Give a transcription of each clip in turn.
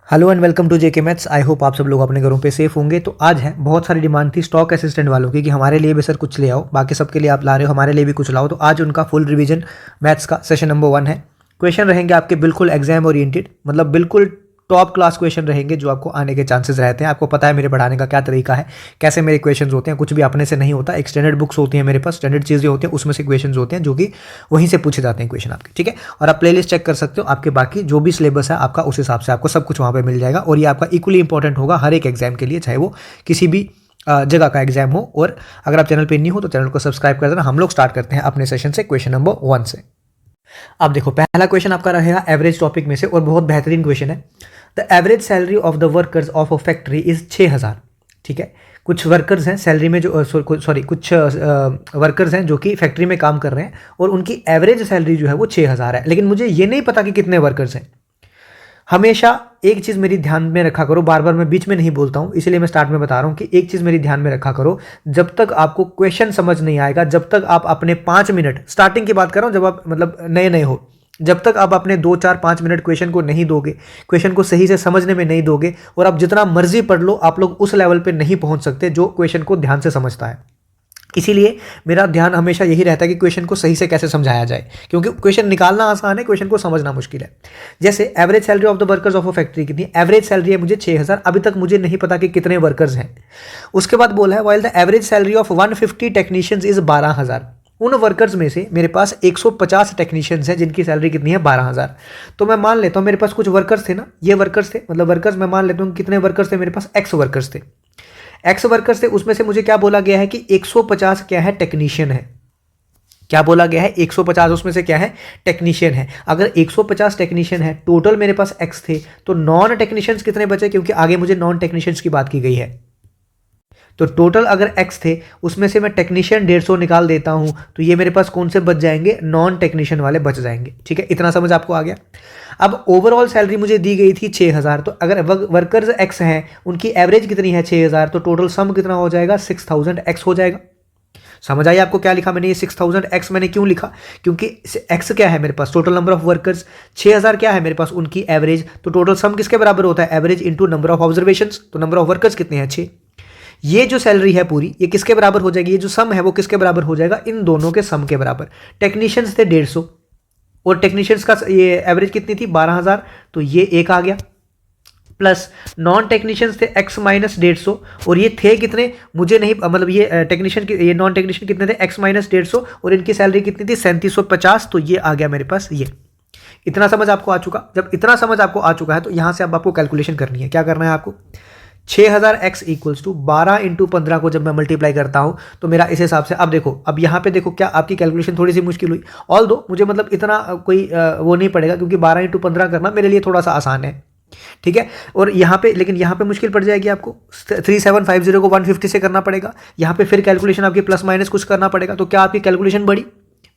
Hello and welcome to JK maths. I hope आप सब लोग अपने घरों पे सेफ होंगे। तो आज है बहुत सारी डिमांड थी स्टॉक असिस्टेंट वालों की कि हमारे लिए भी सर कुछ ले आओ, बाकी सबके लिए आप ला रहे हो, हमारे लिए भी कुछ लाओ। तो आज उनका फुल रिवीजन मैथ्स का सेशन नंबर 1 है। क्वेश्चन रहेंगे आपके बिल्कुल एग्जाम ओरिएंटेड, मतलब बिल्कुल टॉप क्लास क्वेश्चन रहेंगे जो आपको आने के चांसेस रहते हैं। आपको पता है मेरे पढ़ाने का क्या तरीका है, कैसे मेरे क्वेश्चंस होते हैं, कुछ भी अपने से नहीं होता। एक स्टैंडर्ड बुक्स होती हैं मेरे पास, स्टैंडर्ड चीज़ें होती हैं, उसमें से क्वेश्चंस होते हैं जो कि वहीं से पूछे जाते हैं क्वेश्चन आपके, ठीक है। और आप प्लेलिस्ट चेक कर सकते हो, आपके बाकी जो भी सिलेबस है आपका उस हिसाब से आपको सब कुछ वहाँ पर मिल जाएगा। और ये आपका इक्वली इंपॉर्टेंट होगा हर एक एग्जाम के लिए, चाहे वो किसी भी जगह का एग्जाम हो। और अगर आप चैनल पर नहीं हो तो चैनल को सब्सक्राइब कर देना। हम लोग स्टार्ट करते हैं अपने सेशन से, क्वेश्चन नंबर 1 से। अब देखो, पहला क्वेश्चन आपका रहेगा एवरेज टॉपिक में से और बहुत बेहतरीन क्वेश्चन है। The average salary of the workers of a factory is 6000। ठीक है, कुछ वर्कर्स हैं सैलरी में जो कुछ वर्कर्स हैं जो कि फैक्ट्री में काम कर रहे हैं और उनकी एवरेज सैलरी जो है वो 6000 है। लेकिन मुझे ये नहीं पता कि कितने वर्कर्स हैं। हमेशा एक चीज़ मेरी ध्यान में रखा करो, बार बार मैं बीच में नहीं बोलता हूँ इसलिए मैं स्टार्ट में बता रहा हूँ कि एक चीज़ मेरी ध्यान में रखा करो। जब तक आपको क्वेश्चन समझ नहीं आएगा, जब तक आप अपने 5 मिनट, स्टार्टिंग की बात कर रहा हूँ, जब आप मतलब नए नए हो, जब तक आप अपने 2 4 5 मिनट क्वेश्चन को नहीं दोगे, क्वेश्चन को सही से समझने में नहीं दोगे, और आप जितना मर्जी पढ़ लो, आप लोग उस लेवल पे नहीं पहुंच सकते जो क्वेश्चन को ध्यान से समझता है। इसीलिए मेरा ध्यान हमेशा यही रहता है कि क्वेश्चन को सही से कैसे समझाया जाए, क्योंकि क्वेश्चन निकालना आसान है, क्वेश्चन को समझना मुश्किल है। जैसे average salary of the workers of a factory कितनी, एवरेज सैलरी है मुझे 6000। अभी तक मुझे नहीं पता कि कितने वर्कर्स हैं। उसके बाद बोला है while the average salary of 150 technicians is 12000। उन वर्कर्स में से मेरे पास 150 टेक्नीशियंस हैं जिनकी सैलरी कितनी है 12000। तो मैं मान लेता हूँ मेरे पास कुछ वर्कर्स थे ना, ये वर्कर्स थे, मतलब वर्कर्स मैं मान लेता हूँ कितने वर्कर्स थे मेरे पास, एक्स वर्कर्स थे। एक्स वर्कर्स थे, उसमें से मुझे क्या बोला गया है कि 150 क्या है, टेक्नीशियन है। क्या बोला गया है, 150 उसमें से क्या है, टेक्नीशियन है। अगर 150 टेक्नीशियन है, टोटल मेरे पास एक्स थे, तो नॉन टेक्नीशियंस कितने बचे, क्योंकि आगे मुझे नॉन टेक्नीशियंस की बात की गई है। तो टोटल अगर एक्स थे, उसमें से मैं टेक्नीशियन 150 निकाल देता हूं, तो ये मेरे पास कौन से बच जाएंगे, नॉन टेक्नीशियन वाले बच जाएंगे। ठीक है, इतना समझ आपको आ गया। अब ओवरऑल सैलरी मुझे दी गई थी 6000। तो अगर वर्कर्स एक्स हैं, उनकी एवरेज कितनी है 6000, तो टोटल सम कितना हो जाएगा, 6000 एक्स हो जाएगा। समझ आइए आपको क्या लिखा मैंने, ये 6000 एक्स मैंने क्यों लिखा, क्योंकि एक्स क्या है मेरे पास, टोटल नंबर ऑफ वर्कर्स, 6000 क्या है मेरे पास, उनकी एवरेज। तो टोटल सम किसके बराबर होता है, average into number of observations. तो नंबर ऑफ वर्कर्स कितने हैं, 6। ये जो सैलरी है पूरी, ये किसके बराबर हो जाएगी, ये जो सम है वो किसके बराबर हो जाएगा, इन दोनों के सम के बराबर। टेक्नीशियंस थे 150 और टेक्नीशियंस का ये एवरेज कितनी थी 12000, तो ये एक आ गया। प्लस नॉन टेक्नीशियंस थे एक्स माइनस 150, और ये थे कितने मुझे नहीं, मतलब ये टेक्नीशियन, ये नॉन टेक्नीशियन कितने थे, एक्स माइनस 150, और इनकी सैलरी कितनी थी 3750। तो ये आ गया मेरे पास ये। इतना समझ आपको आ चुका। जब इतना समझ आपको आ चुका है तो यहां से अब आपको कैलकुलेशन करनी है। क्या करना है आपको, 6000 एक्स इक्वल्स टू 12 इंटू 15 को जब मैं मल्टीप्लाई करता हूं तो मेरा इस हिसाब से, अब देखो, अब यहां पे देखो क्या आपकी कैलकुलेशन थोड़ी सी मुश्किल हुई। ऑल दो मुझे मतलब इतना कोई वो नहीं पड़ेगा, क्योंकि 12 इंटू 15 करना मेरे लिए थोड़ा सा आसान है। ठीक है, और यहाँ पे, लेकिन यहाँ पे मुश्किल पड़ जाएगी आपको। 3750 को 150 से करना पड़ेगा, यहाँ पे फिर कैलकुलेशन आपकी प्लस माइनस कुछ करना पड़ेगा। तो क्या आपकी कैलकुलेशन बढ़ी,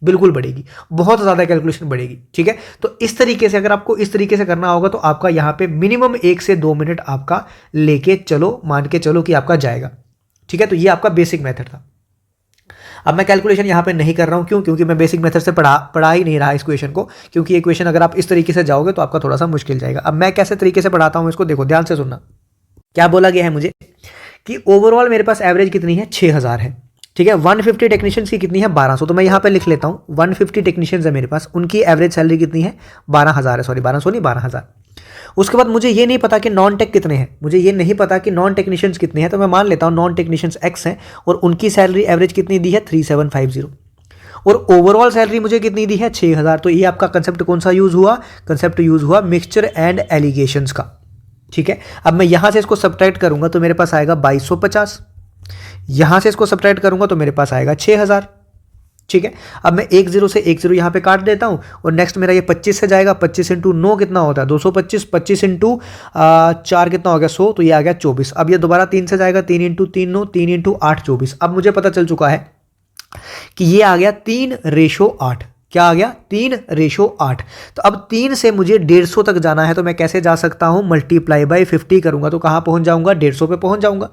बिल्कुल बढ़ेगी, बहुत ज़्यादा कैलकुलेशन बढ़ेगी। ठीक है, तो इस तरीके से अगर आपको इस तरीके से करना होगा तो आपका यहाँ पे मिनिमम 1 से 2 मिनट आपका लेके चलो, मान के चलो कि आपका जाएगा। ठीक है, तो ये आपका बेसिक मेथड था। अब मैं कैलकुलेशन यहाँ पे नहीं कर रहा हूँ, क्यों, क्योंकि मैं बेसिक मेथड से पढ़ा ही नहीं रहा इस क्वेश्चन को, क्योंकि ये क्वेश्चन अगर आप इस तरीके से जाओगे तो आपका थोड़ा सा मुश्किल जाएगा। अब मैं कैसे तरीके से पढ़ाता हूँ इसको देखो, ध्यान से सुनना। क्या बोला गया है मुझे कि ओवरऑल मेरे पास एवरेज कितनी है, 6000 है। ठीक है, 150 टेक्नीशियंस की कितनी है, 1200। तो मैं यहाँ पे लिख लेता हूँ 150 टेक्नीशियंस है मेरे पास, उनकी एवरेज सैलरी कितनी है, 12000 है, सॉरी 1200 नहीं 12000। उसके बाद मुझे ये नहीं पता कि नॉन टेक कितने हैं, मुझे ये नहीं पता कि नॉन टेक्नीशियंस कितने हैं। तो मैं मान लेता हूँ नॉन टेक्नीशियंस एक्स हैं और उनकी सैलरी एवरेज कितनी दी है, 3750, और ओवरऑल सैलरी मुझे कितनी दी है, 6000। तो ये आपका कंसेप्ट कौन सा यूज हुआ, कंसेप्ट यूज हुआ मिक्सचर एंड एलिगेशंस का। ठीक है, अब मैं यहां से इसको सब्ट्रैक्ट करूंगा तो मेरे पास आएगा 2250, यहां से इसको सब्ट्रैक्ट करूंगा तो मेरे पास आएगा 6000। ठीक है, अब मैं 10 से 10 यहां पे काट देता हूं, और नेक्स्ट मेरा ये 25 से जाएगा, 25 इंटू 9 कितना होता है 225, 25 इंटू 4 कितना हो गया 100, तो ये आ गया 24। अब ये दोबारा 3 से जाएगा, 3 इंटू 3 9, 3 इंटू 8 24। अब मुझे पता चल चुका है कि ये आ गया 3:8। क्या आ गया, 3:8। तो अब 3 से मुझे 150 तक जाना है, तो मैं कैसे जा सकता हूं, मल्टीप्लाई बाय 50 करूंगा तो कहां पहुंच जाऊंगा, 150 पे पहुंच जाऊंगा।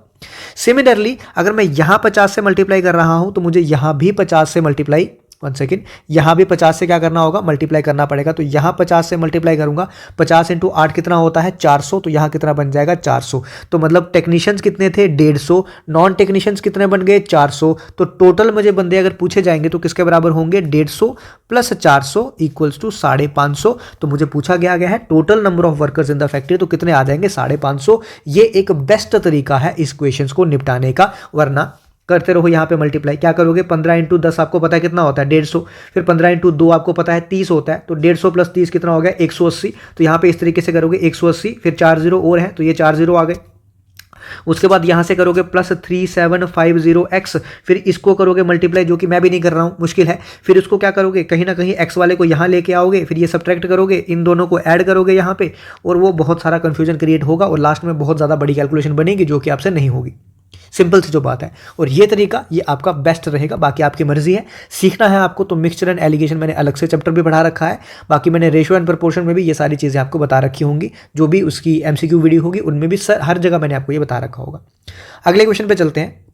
सिमिलरली अगर मैं यहां 50 से मल्टीप्लाई कर रहा हूं तो मुझे यहां भी 50 से मल्टीप्लाई वन सेकेंड, यहाँ भी 50 से क्या करना होगा, मल्टीप्लाई करना पड़ेगा। तो यहाँ 50 से मल्टीप्लाई करूंगा, 50 इंटू 8 कितना होता है 400, तो यहाँ कितना बन जाएगा 400। तो मतलब टेक्नीशियंस कितने थे 150, नॉन टेक्नीशियंस कितने बन गए 400। तो टोटल मुझे बंदे अगर पूछे जाएंगे तो किसके बराबर होंगे 150 प्लस 400 इक्वल्स टू 550। तो मुझे पूछा गया है total number of workers in the factory, तो कितने आ जाएंगे 550। ये एक बेस्ट तरीका है इस क्वेश्चंस को निपटाने का, वरना करते रहो यहाँ पे मल्टीप्लाई। क्या करोगे 15 इंटू 10 आपको पता है कितना होता है 150, फिर 15 इंटू 2 आपको पता है 30 होता है, तो 150 प्लस 30 कितना हो गया 180। तो यहाँ पे इस तरीके से करोगे 180, फिर 4 जीरो और है तो ये 4 जीरो आ गए। उसके बाद यहाँ से करोगे प्लस 3750x, फिर इसको करोगे मल्टीप्लाई, जो कि मैं भी नहीं कर रहा हूँ, मुश्किल है। फिर उसको क्या करोगे कहीं ना कहीं x वाले को यहाँ लेके आओगे, फिर ये सब्ट्रैक्ट करोगे, इन दोनों को ऐड करोगे यहाँ पे, और वो बहुत सारा कंफ्यूजन क्रिएट होगा और लास्ट में बहुत ज़्यादा बड़ी कैलकुलेशन बनेगी जो कि आपसे नहीं होगी। सिंपल सी जो बात है, और ये तरीका ये आपका बेस्ट रहेगा। बाकी आपकी मर्जी है, सीखना है आपको तो मिक्सचर एंड एलिगेशन मैंने अलग से चैप्टर भी पढ़ा रखा है। बाकी मैंने रेशियो एंड प्रोपोर्शन में भी ये सारी चीज़ें आपको बता रखी होंगी, जो भी उसकी एमसीक्यू वीडियो होगी उनमें भी हर जगह मैंने आपको ये बता रखा होगा। अगले क्वेश्चन पे चलते हैं।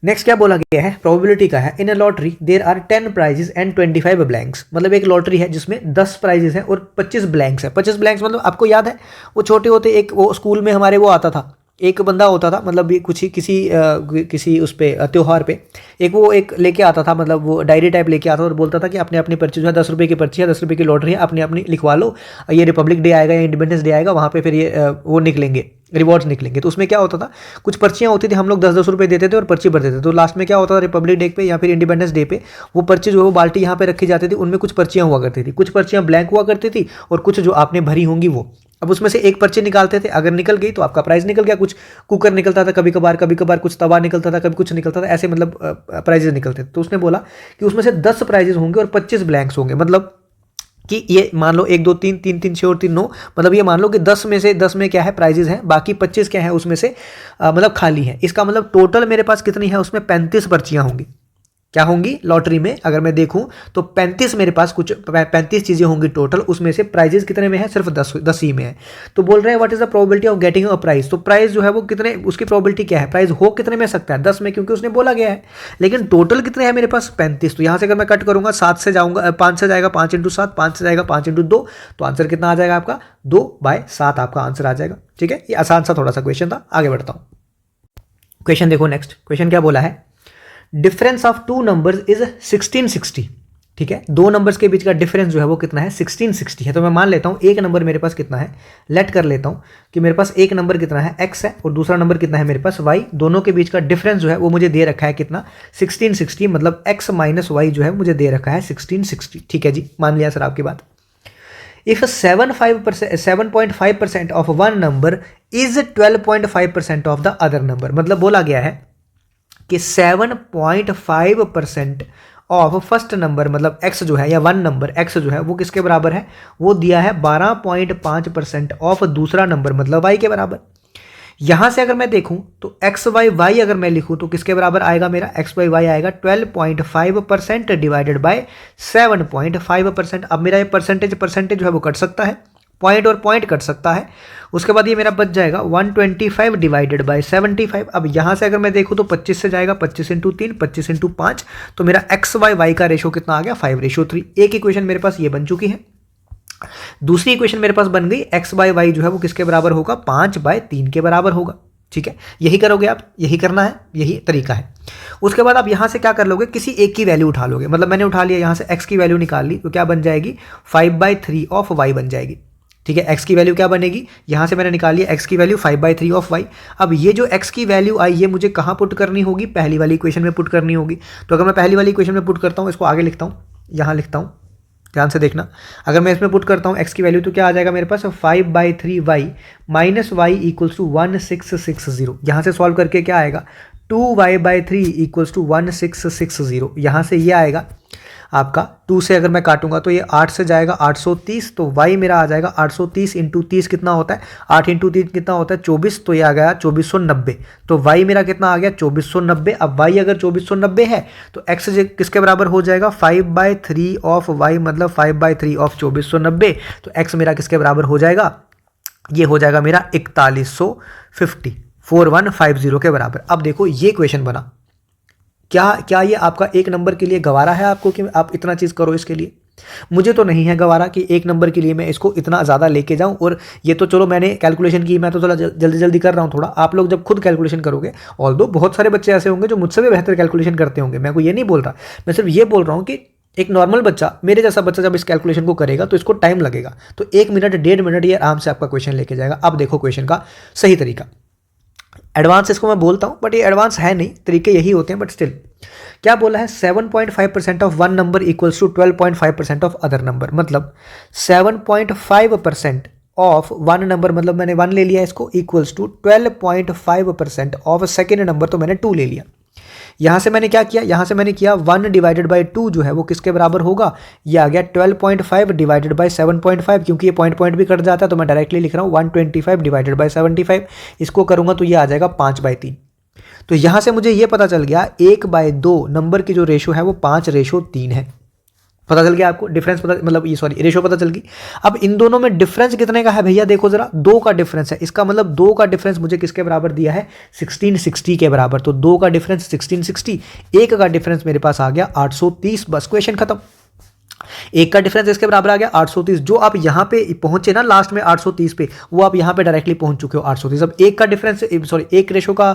नेक्स्ट क्या बोला गया है, प्रोबेबिलिटी का है। In a lottery there are 10 prizes and 25 blanks. मतलब एक लॉटरी है जिसमें 10 प्राइजेस हैं और 25 ब्लैंक्स है। 25 ब्लैंक्स मतलब आपको याद है वो छोटे होते एक वो स्कूल में हमारे वो आता था, एक बंदा होता था, मतलब कुछ ही किसी उस पे त्योहार पे एक लेके आता था, मतलब वो डायरी टाइप लेके आता था और बोलता था कि अपने अपनी पर्ची जो है 10 रुपये की पर्ची है, 10 रुपये की लॉटरी है, अपनी अपनी लिखवा लो, ये रिपब्लिक डे आएगा या इंडिपेंडेंस डे आएगा, वहाँ पे फिर ये वो निकलेंगे, रिवॉर्ड्स निकलेंगे। तो उसमें क्या होता था, कुछ पर्चियाँ होती थी, हम लोग 10-10 रुपये देते थे और पर्ची भर देते थे। तो लास्ट में क्या होता था, रिपब्लिक डे पे या फिर इंडिपेंडेंस डे पे वो पर्ची जो है वो बाल्टी यहाँ पे रखी जाती थी, उनमें कुछ पर्चियाँ हुआ करती थी, कुछ पर्चियाँ ब्लैंक हुआ करती थी और कुछ जो आपने भरी होंगी वो। अब उसमें से एक पर्ची निकालते थे, अगर निकल गई तो आपका प्राइस निकल गया। कुछ कुकर निकलता था कभी कभार कुछ तवा निकलता था, कभी कुछ निकलता था, ऐसे मतलब प्राइजेस निकलते थे। तो उसने बोला कि उसमें से 10 प्राइजेस होंगे और 25 ब्लैंक्स होंगे। मतलब कि ये मान लो 1 2 3 3 3 6 और 3 9, मतलब ये मान लो कि 10 में से 10 में क्या है प्राइजेस हैं, बाकी 25 क्या है उसमें से मतलब खाली है। इसका मतलब टोटल मेरे पास कितनी है, उसमें 35 पर्चियाँ होंगी। क्या होंगी लॉटरी में, अगर मैं देखूं तो 35 मेरे पास कुछ 35 चीजें होंगी टोटल। उसमें से प्राइजेस कितने में है, सिर्फ 10 ही में है। तो बोल रहे हैं what is the probability of getting a prize. तो प्राइस जो है वो कितने, उसकी प्रोबेबिलिटी क्या है, प्राइस हो कितने में सकता है 10 में, क्योंकि उसने बोला गया है। लेकिन टोटल कितने हैं मेरे पास 35। तो यहां से अगर मैं कट करूंगा 7 से जाऊंगा 5 से जाएगा 5 इंटू 7, 5 से जाएगा 5 इंटू 2, तो आंसर कितना आ जाएगा आपका 2/7 आपका आंसर आ जाएगा। ठीक है, ये आसान सा थोड़ा सा क्वेश्चन था। आगे बढ़ता हूं, क्वेश्चन देखो। नेक्स्ट क्वेश्चन क्या बोला है, difference of two numbers is 1660। ठीक है, दो नंबर्स के बीच का डिफरेंस जो है वो कितना है 1660 है। तो मैं मान लेता हूं एक नंबर मेरे पास कितना है, लेट कर लेता हूं कि मेरे पास एक नंबर कितना है x है और दूसरा नंबर कितना है मेरे पास y। दोनों के बीच का डिफरेंस जो है वो मुझे दे रखा है कितना 1660, मतलब x माइनस वाई जो है मुझे दे रखा है 1660। ठीक है जी, मान लिया सर आपकी बात। If 7.5% of one number is 12.5% of the other number. मतलब बोला गया है कि 7.5% ऑफ फर्स्ट नंबर, मतलब x जो है या वन नंबर x जो है वो किसके बराबर है, वो दिया है 12.5% ऑफ दूसरा नंबर मतलब y के बराबर। यहां से अगर मैं देखूं तो x y y अगर मैं लिखूं तो किसके बराबर आएगा मेरा, x y y आएगा 12.5% डिवाइडेड बाय 7.5%। अब मेरा ये परसेंटेज जो है वो कट सकता है, पॉइंट और पॉइंट कट सकता है। उसके बाद ये मेरा बच जाएगा 125 डिवाइडेड बाय 75। अब यहाँ से अगर मैं देखूँ तो 25 से जाएगा 25 इंटू 3, 25 इंटू 5, तो मेरा एक्स वाई वाई का रेशो कितना आ गया 5:3। एक इक्वेशन मेरे पास ये बन चुकी है। दूसरी इक्वेशन मेरे पास बन गई एक्स बाय वाई जो है वो किसके बराबर होगा, 5/3 के बराबर होगा। ठीक है, यही करोगे आप, यही करना है, यही तरीका है। उसके बाद आप यहां से क्या कर लोगे, किसी एक की वैल्यू उठा लोगे। मतलब मैंने उठा लिया यहां से x की वैल्यू निकाल ली, तो क्या बन जाएगी 5/3 ऑफ y बन जाएगी। ठीक है, x की वैल्यू क्या बनेगी, यहां से मैंने निकाल लिया x की वैल्यू 5/3 ऑफ y। अब ये जो x की वैल्यू आई ये मुझे कहां पुट करनी होगी, पहली वाली इक्वेशन में पुट करनी होगी। तो अगर मैं पहली वाली इक्वेशन में पुट करता हूं, इसको आगे लिखता हूं, यहां लिखता हूं, ध्यान से देखना। अगर मैं इसमें पुट करता हूं x की वैल्यू तो क्या आ जाएगा मेरे पास 5/3y minus y equals to 1660। यहां से सॉल्व करके क्या आएगा 2y/3 इक्वल्स टू 1660। यहां से ये आएगा आपका 2 से अगर मैं काटूंगा तो ये 8 से जाएगा 830, तो y मेरा आ जाएगा 830 इंटू 30 कितना होता है, 8 इंटू 3 कितना होता है 24, तो ये आ गया 2490। तो y मेरा कितना आ गया 2490। अब y अगर 2490 है तो x किसके बराबर हो जाएगा 5/3 ऑफ y, मतलब 5/3 ऑफ 2490। तो x मेरा किसके बराबर हो जाएगा, ये हो जाएगा मेरा 4150 के बराबर। अब देखो ये क्वेश्चन बना, क्या क्या ये आपका एक नंबर के लिए गवारा है आपको कि आप इतना चीज़ करो इसके लिए? मुझे तो नहीं है गवारा कि एक नंबर के लिए मैं इसको इतना ज़्यादा लेके जाऊं। और ये तो चलो मैंने कैलकुलेशन की, मैं तो थोड़ा जल्दी जल्दी कर रहा हूं थोड़ा। आप लोग जब खुद कैलकुलेशन करोगे, ऑल्दो बहुत सारे बच्चे ऐसे होंगे जो मुझसे भी बेहतर कैलकुलेशन करते होंगे, मैं को ये नहीं बोल रहा, मैं सिर्फ ये बोल रहा हूँ कि एक नॉर्मल बच्चा, मेरे जैसा बच्चा जब इस कैलकुलेशन को करेगा तो इसको टाइम लगेगा, तो 1 मिनट 1.5 मिनट ये आराम से आपका क्वेश्चन लेके जाएगा। अब देखो क्वेश्चन का सही तरीका। एडवांस इसको मैं बोलता हूँ बट ये एडवांस है नहीं, तरीके यही होते हैं, बट स्टिल क्या बोला है, 7.5% of one number equals to 12.5% of other number. मतलब 7.5% ऑफ वन नंबर, मतलब मैंने 1 ले लिया इसको, equals to 12.5% of second number, तो मैंने 2 ले लिया। यहाँ से मैंने क्या किया, यहाँ से मैंने किया 1 डिवाइडेड बाई 2 जो है वो किसके बराबर होगा, ये आ गया 12.5 डिवाइडेड बाई 7.5, क्योंकि ये पॉइंट पॉइंट भी कट जाता है तो मैं डायरेक्टली लिख रहा हूँ 125 डिवाइडेड बाई 75। इसको करूँगा तो ये आ जाएगा 5/3। तो यहाँ से मुझे ये पता चल गया 1/2 नंबर की जो रेशो है वो 5:3 है। पता चल गया आपको डिफरेंस, पता मतलब ये सॉरी रेशो पता चल गई। अब इन दोनों में डिफरेंस कितने का है भैया, देखो जरा, 2 का डिफरेंस है। इसका मतलब 2 का डिफरेंस मुझे किसके बराबर दिया है, 1660 के बराबर। तो 2 का डिफरेंस 1660, 1 का डिफरेंस मेरे पास आ गया 830। बस क्वेश्चन खत्म। 1 का डिफरेंस इसके बराबर आ गया 830। जो आप यहाँ पे पहुंचे ना लास्ट में 830 पे, वो आप यहाँ पे डायरेक्टली पहुंच चुके हो 830। अब 1 का डिफरेंस सॉरी एक रेशो का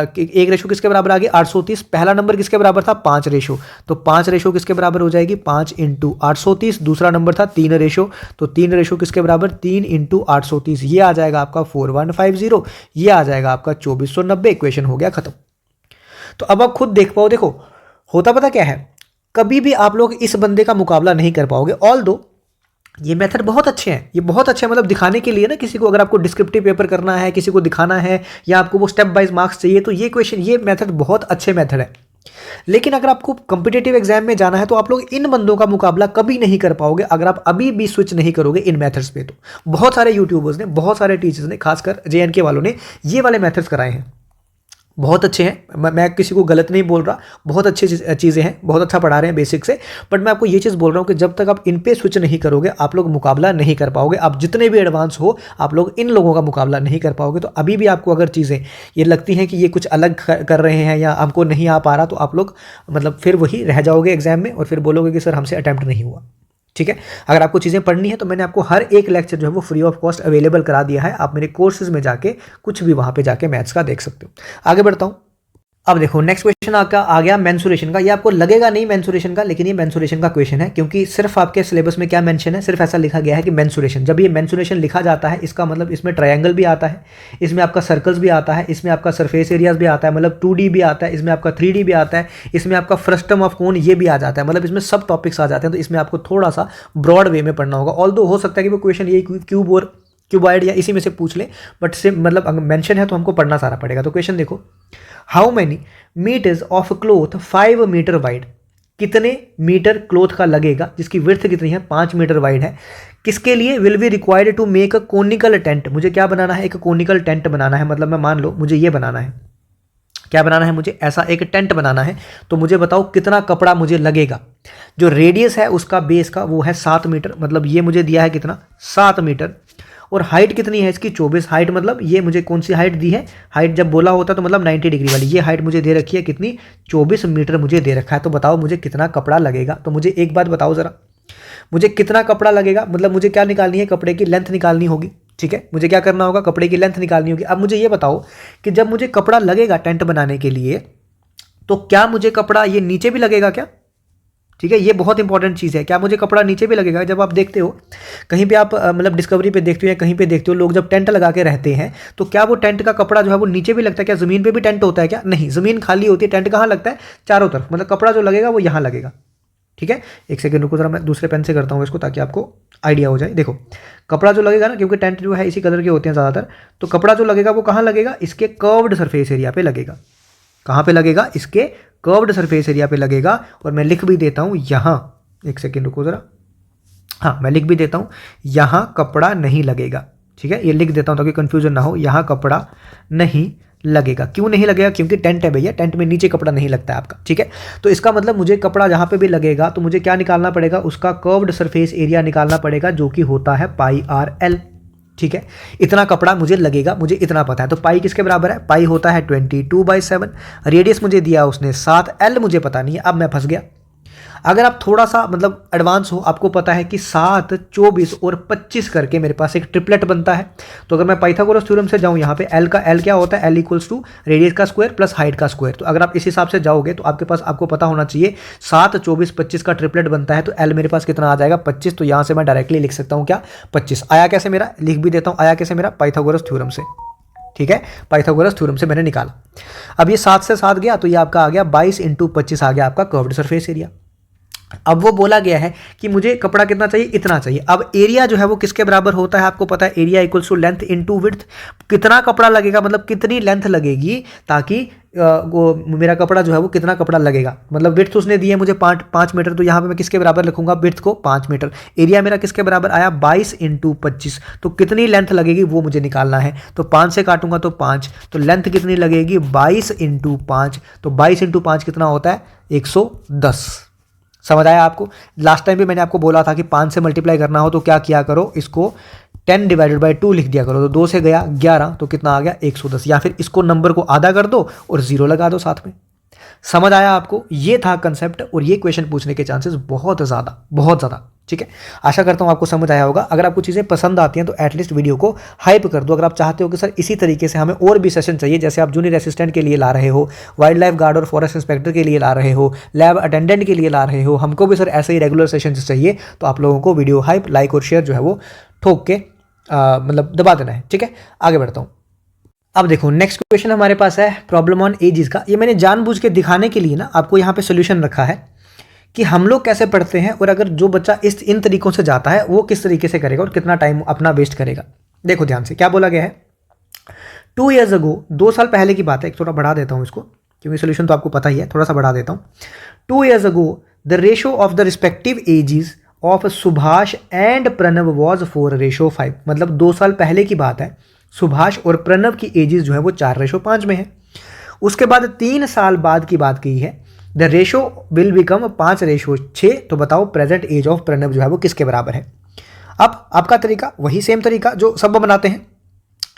एक रेशो किसके बराबर आ गया 830। पहला नंबर किसके बराबर था 5 रेशो, तो 5 रेशो किसके बराबर हो जाएगी 5 इंटू 830। दूसरा नंबर था 3 रेशो, तो 3 रेशो किसके बराबर 3 इंटू 830। ये आ जाएगा आपका 4150, ये आ जाएगा आपका 2490। इक्वेशन हो गया खत्म। तो अब आप खुद देख पाओ, देखो होता पता क्या है, कभी भी आप लोग इस बंदे का मुकाबला नहीं कर पाओगे। ऑल दो ये मेथड बहुत अच्छे हैं, ये बहुत अच्छे हैं, मतलब दिखाने के लिए ना, किसी को अगर आपको डिस्क्रिप्टिव पेपर करना है, किसी को दिखाना है, या आपको वो स्टेप वाइज मार्क्स चाहिए, तो ये क्वेश्चन, ये मेथड बहुत अच्छे मेथड है। लेकिन अगर आपको कॉम्पिटिटिव एग्जाम में जाना है तो आप लोग इन बंदों का मुकाबला कभी नहीं कर पाओगे अगर आप अभी भी स्विच नहीं करोगे इन मेथड्स पे। तो बहुत सारे यूट्यूबर्स ने, बहुत सारे टीचर्स ने, खासकर JNK वालों ने ये वाले मेथड्स कराए हैं, बहुत अच्छे हैं। मैं किसी को गलत नहीं बोल रहा, बहुत अच्छी चीज़ें हैं, बहुत अच्छा पढ़ा रहे हैं बेसिक से। बट मैं आपको ये चीज़ बोल रहा हूँ कि जब तक आप इन पे स्विच नहीं करोगे आप लोग मुकाबला नहीं कर पाओगे। आप जितने भी एडवांस हो आप लोग इन लोगों का मुकाबला नहीं कर पाओगे। तो अभी भी आपको अगर चीज़ें ये लगती हैं कि ये कुछ अलग कर रहे हैं या हमको नहीं आ पा रहा, तो आप लोग मतलब फिर वही रह जाओगे एग्जाम में और फिर बोलोगे कि सर हमसे अटैम्प्ट नहीं हुआ। ठीक है, अगर आपको चीज़ें पढ़नी है तो मैंने आपको हर एक लेक्चर जो है वो फ्री ऑफ कॉस्ट अवेलेबल करा दिया है। आप मेरे कोर्सेज में जाके कुछ भी वहाँ पे जाके मैथ्स का देख सकते हो। आगे बढ़ता हूँ। अब देखो नेक्स्ट क्वेश्चन आपका आ गया मेंसुरेशन का। ये आपको लगेगा नहीं मेंसुरेशन का, लेकिन ये मेंसुरेशन का क्वेश्चन है, क्योंकि सिर्फ आपके सिलेबस में क्या मेंशन है, सिर्फ ऐसा लिखा गया है कि मेंसुरेशन। जब ये मेंसुरेशन लिखा जाता है इसका मतलब इसमें ट्रायंगल भी आता है, इसमें आपका सर्कल्स भी आता है, इसमें आपका सरफेस एरियाज भी आता है, मतलब 2D भी आता है, इसमें आपका 3D भी आता है, इसमें आपका फ्रस्टम ऑफ कोन ये भी आ जाता है, मतलब इसमें सब टॉपिक्स आ जाते हैं। तो इसमें आपको थोड़ा सा ब्रॉड वे में पढ़ना होगा। ऑल्दो हो सकता है कि वो क्वेश्चन ये क्यूब और क्यूबॉइड या इसी में से पूछ ले, बट से मतलब अगर मेंशन है तो हमको पढ़ना सारा पड़ेगा। तो क्वेश्चन देखो, how many metres of cloth 5 metre wide, कितने मीटर क्लोथ का लगेगा जिसकी विड्थ कितनी है 5 मीटर वाइड है, किसके लिए will be required to make a conical tent. मुझे क्या बनाना है, एक कोनिकल टेंट बनाना है। मतलब मैं मान लो मुझे ये बनाना है, क्या बनाना है मुझे, ऐसा एक टेंट बनाना है। तो मुझे बताओ कितना कपड़ा मुझे लगेगा। जो रेडियस है उसका बेस का वो है 7 मीटर, मतलब ये मुझे दिया है कितना 7 मीटर। और हाइट कितनी है इसकी 24। हाइट मतलब ये मुझे कौन सी हाइट दी है, हाइट जब बोला होता तो मतलब 90 डिग्री वाली, ये हाइट मुझे दे रखी है कितनी 24 मीटर मुझे दे रखा है। तो बताओ मुझे कितना कपड़ा लगेगा। तो मुझे एक बात बताओ ज़रा, मुझे कितना कपड़ा लगेगा, मतलब मुझे क्या निकालनी है, कपड़े की लेंथ निकालनी होगी। ठीक है, मुझे क्या करना होगा, कपड़े की लेंथ निकालनी होगी। अब मुझे ये बताओ कि जब मुझे कपड़ा लगेगा टेंट बनाने के लिए, तो क्या मुझे कपड़ा ये नीचे भी लगेगा क्या। ठीक है, ये बहुत इंपॉर्टेंट चीज़ है, क्या मुझे कपड़ा नीचे भी लगेगा। जब आप देखते हो कहीं पे आप मतलब डिस्कवरी पे देखते हो या कहीं पे देखते हो लोग जब टेंट लगा के रहते हैं, तो क्या वो टेंट का कपड़ा जो है वो नीचे भी लगता है क्या, ज़मीन पे भी टेंट होता है क्या, नहीं, ज़मीन खाली होती है, टेंट कहाँ लगता है चारों तरफ, मतलब कपड़ा जो लगेगा वो यहाँ लगेगा। ठीक है, एक सेकंड रुको जरा, मैं दूसरे पेन से करता हूँ इसको ताकि आपको आइडिया हो जाए। देखो कपड़ा जो लगेगा ना, क्योंकि टेंट जो है इसी कलर के होते हैं ज़्यादातर, तो कपड़ा जो लगेगा वो कहाँ लगेगा, इसके कर्व्ड सरफेस एरिया पे लगेगा। कहाँ पे लगेगा, इसके कर्व्ड सरफेस एरिया पे लगेगा। और मैं लिख भी देता हूँ यहाँ, एक सेकेंड रुको ज़रा, हाँ मैं लिख भी देता हूँ, यहाँ कपड़ा नहीं लगेगा। ठीक है, ये लिख देता हूँ ताकि कन्फ्यूजन ना हो, यहाँ कपड़ा नहीं लगेगा। क्यों नहीं लगेगा, क्योंकि टेंट है भैया, टेंट में नीचे कपड़ा नहीं लगता है आपका। ठीक है, तो इसका मतलब मुझे कपड़ा जहाँ पे भी लगेगा तो मुझे क्या निकालना पड़ेगा, उसका कर्व्ड सरफेस एरिया निकालना पड़ेगा, जो कि होता है πr l। ठीक है, इतना कपड़ा मुझे लगेगा, मुझे इतना पता है। तो पाई किसके बराबर है, पाई होता है 22/7, रेडियस मुझे दिया उसने 7, एल मुझे पता नहीं है, अब मैं फंस गया। अगर आप थोड़ा सा मतलब एडवांस हो, आपको पता है कि 7, 24 और 25 करके मेरे पास एक ट्रिपलेट बनता है। तो अगर मैं पाइथागोरस थ्योरम से जाऊं, यहाँ पे एल क्या होता है, एल इक्वल्स टू रेडियस का स्क्वायर प्लस हाइट का स्क्वायर। तो अगर आप इस हिसाब से जाओगे तो आपके पास, आपको पता होना चाहिए 7, 24, 25 का ट्रिपलेट बनता है। तो एल मेरे पास कितना आ जाएगा, 25। तो यहाँ से मैं डायरेक्टली लिख सकता हूँ क्या, 25। आया कैसे मेरा, लिख भी देता हूँ, आया कैसे मेरा, पाइथागोरस थ्योरम से। ठीक है, पाइथागोरस थ्योरम से मैंने निकाला। अब ये 7 से 7 गया तो ये आपका आ गया 22 × 25 आ गया आपका कर्व्ड सरफेस एरिया। अब वो बोला गया है कि मुझे कपड़ा कितना चाहिए, इतना चाहिए। अब एरिया जो है वो किसके बराबर होता है, आपको पता है, area equals to length into width. कितना कपड़ा लगेगा, मतलब कितनी लेंथ लगेगी ताकि वो मेरा कपड़ा जो है वो कितना कपड़ा लगेगा, मतलब विड्थ उसने दी है मुझे 5 मीटर, तो यहाँ पे मैं किसके बराबर लिखूंगा, विड्थ को 5 मीटर। एरिया मेरा किसके बराबर आया, 22 × 25। तो कितनी लेंथ लगेगी वो मुझे निकालना है। तो 5 से काटूंगा तो 5, तो लेंथ कितनी लगेगी, 22 × 5। तो 22 × 5 कितना होता है, 110। समझ आया आपको। लास्ट टाइम भी मैंने आपको बोला था कि 5 से मल्टीप्लाई करना हो तो क्या किया करो, इसको 10/2 लिख दिया करो। तो 2 से गया 11, तो कितना आ गया, 110। या फिर इसको नंबर को आधा कर दो और 0 लगा दो साथ में। समझ आया आपको, ये था कंसेप्ट। और ये क्वेश्चन पूछने के चांसेस बहुत ज़्यादा। ठीक है, आशा करता हूँ आपको समझ आया होगा। अगर आपको चीज़ें पसंद आती हैं तो एटलीस्ट वीडियो को हाइप कर दो। अगर आप चाहते हो कि सर इसी तरीके से हमें और भी सेशन चाहिए, जैसे आप जूनियर असिस्टेंट के लिए ला रहे हो, वाइल्ड लाइफ गार्ड और फॉरेस्ट इंस्पेक्टर के लिए ला रहे हो, लैब अटेंडेंट के लिए ला रहे हो, हमको भी सर ऐसे ही रेगुलर सेशन चाहिए, तो आप लोगों को वीडियो हाइप, लाइक और शेयर जो है वो ठोक के मतलब दबा देना है। ठीक है, आगे बढ़ता हूँ। अब देखो नेक्स्ट क्वेश्चन हमारे पास है प्रॉब्लम ऑन एजेस का। ये मैंने जानबूझ के दिखाने के लिए ना आपको यहाँ पे सोल्यूशन रखा है कि हम लोग कैसे पढ़ते हैं, और अगर जो बच्चा इन तरीकों से जाता है वो किस तरीके से करेगा और कितना टाइम अपना वेस्ट करेगा। देखो ध्यान से क्या बोला गया है, 2 years ago, 2 साल पहले की बात है। एक थोड़ा बढ़ा देता हूँ इसको क्योंकि सोल्यूशन तो आपको पता ही है, थोड़ा सा बढ़ा देता हूँ। 2 years ago the ratio of the respective ages of Subhash and Pranav was 4:5। मतलब 2 साल पहले की बात है, सुभाष और प्रणव की एजेस जो है वो 4:5 में है। उसके बाद 3 साल बाद की बात की है, द रेशो विल बिकम 5:6। तो बताओ प्रेजेंट एज ऑफ प्रणव जो है वो किसके बराबर है। अब आपका तरीका वही सेम तरीका जो सब बनाते हैं,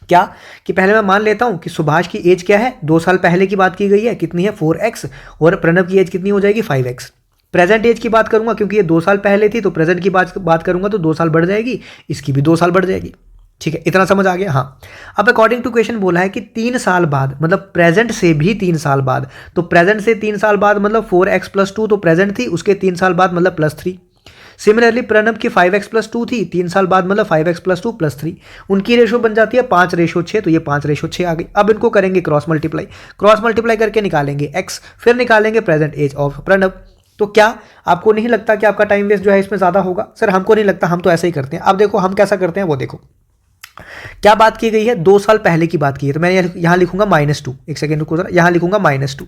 क्या कि पहले मैं मान लेता हूं कि सुभाष की एज क्या है, 2 साल पहले की बात की गई है, कितनी है 4x, और प्रणव की एज कितनी हो जाएगी 5x। प्रेजेंट एज की बात करूंगा क्योंकि ये 2 साल पहले थी, तो प्रेजेंट की बात करूंगा तो 2 साल बढ़ जाएगी, इसकी भी 2 साल बढ़ जाएगी। ठीक है, इतना समझ आ गया। हाँ, अब अकॉर्डिंग टू क्वेश्चन बोला है कि 3 साल बाद, मतलब प्रेजेंट से भी 3 साल बाद, तो प्रेजेंट से 3 साल बाद मतलब 4x + 2, तो प्रेजेंट थी, उसके 3 साल बाद मतलब +3। सिमिलरली प्रणब की 5x + 2 थी, 3 साल बाद मतलब 5x + 2 +3। उनकी रेशो बन जाती है 5:6, तो ये 5:6 आ गई। अब इनको करेंगे क्रॉस मल्टीप्लाई करके निकालेंगे x, फिर निकालेंगे प्रेजेंट एज ऑफ प्रणब। तो क्या आपको नहीं लगता कि आपका टाइम वेस्ट जो है इसमें ज़्यादा होगा? सर हमको नहीं लगता, हम तो ऐसे ही करते हैं। अब देखो हम कैसा करते हैं वो देखो। क्या बात की गई है, 2 साल पहले की बात की है, तो मैं यहाँ लिखूंगा -2। एक सेकेंड रुको जरा, यहाँ लिखूंगा -2।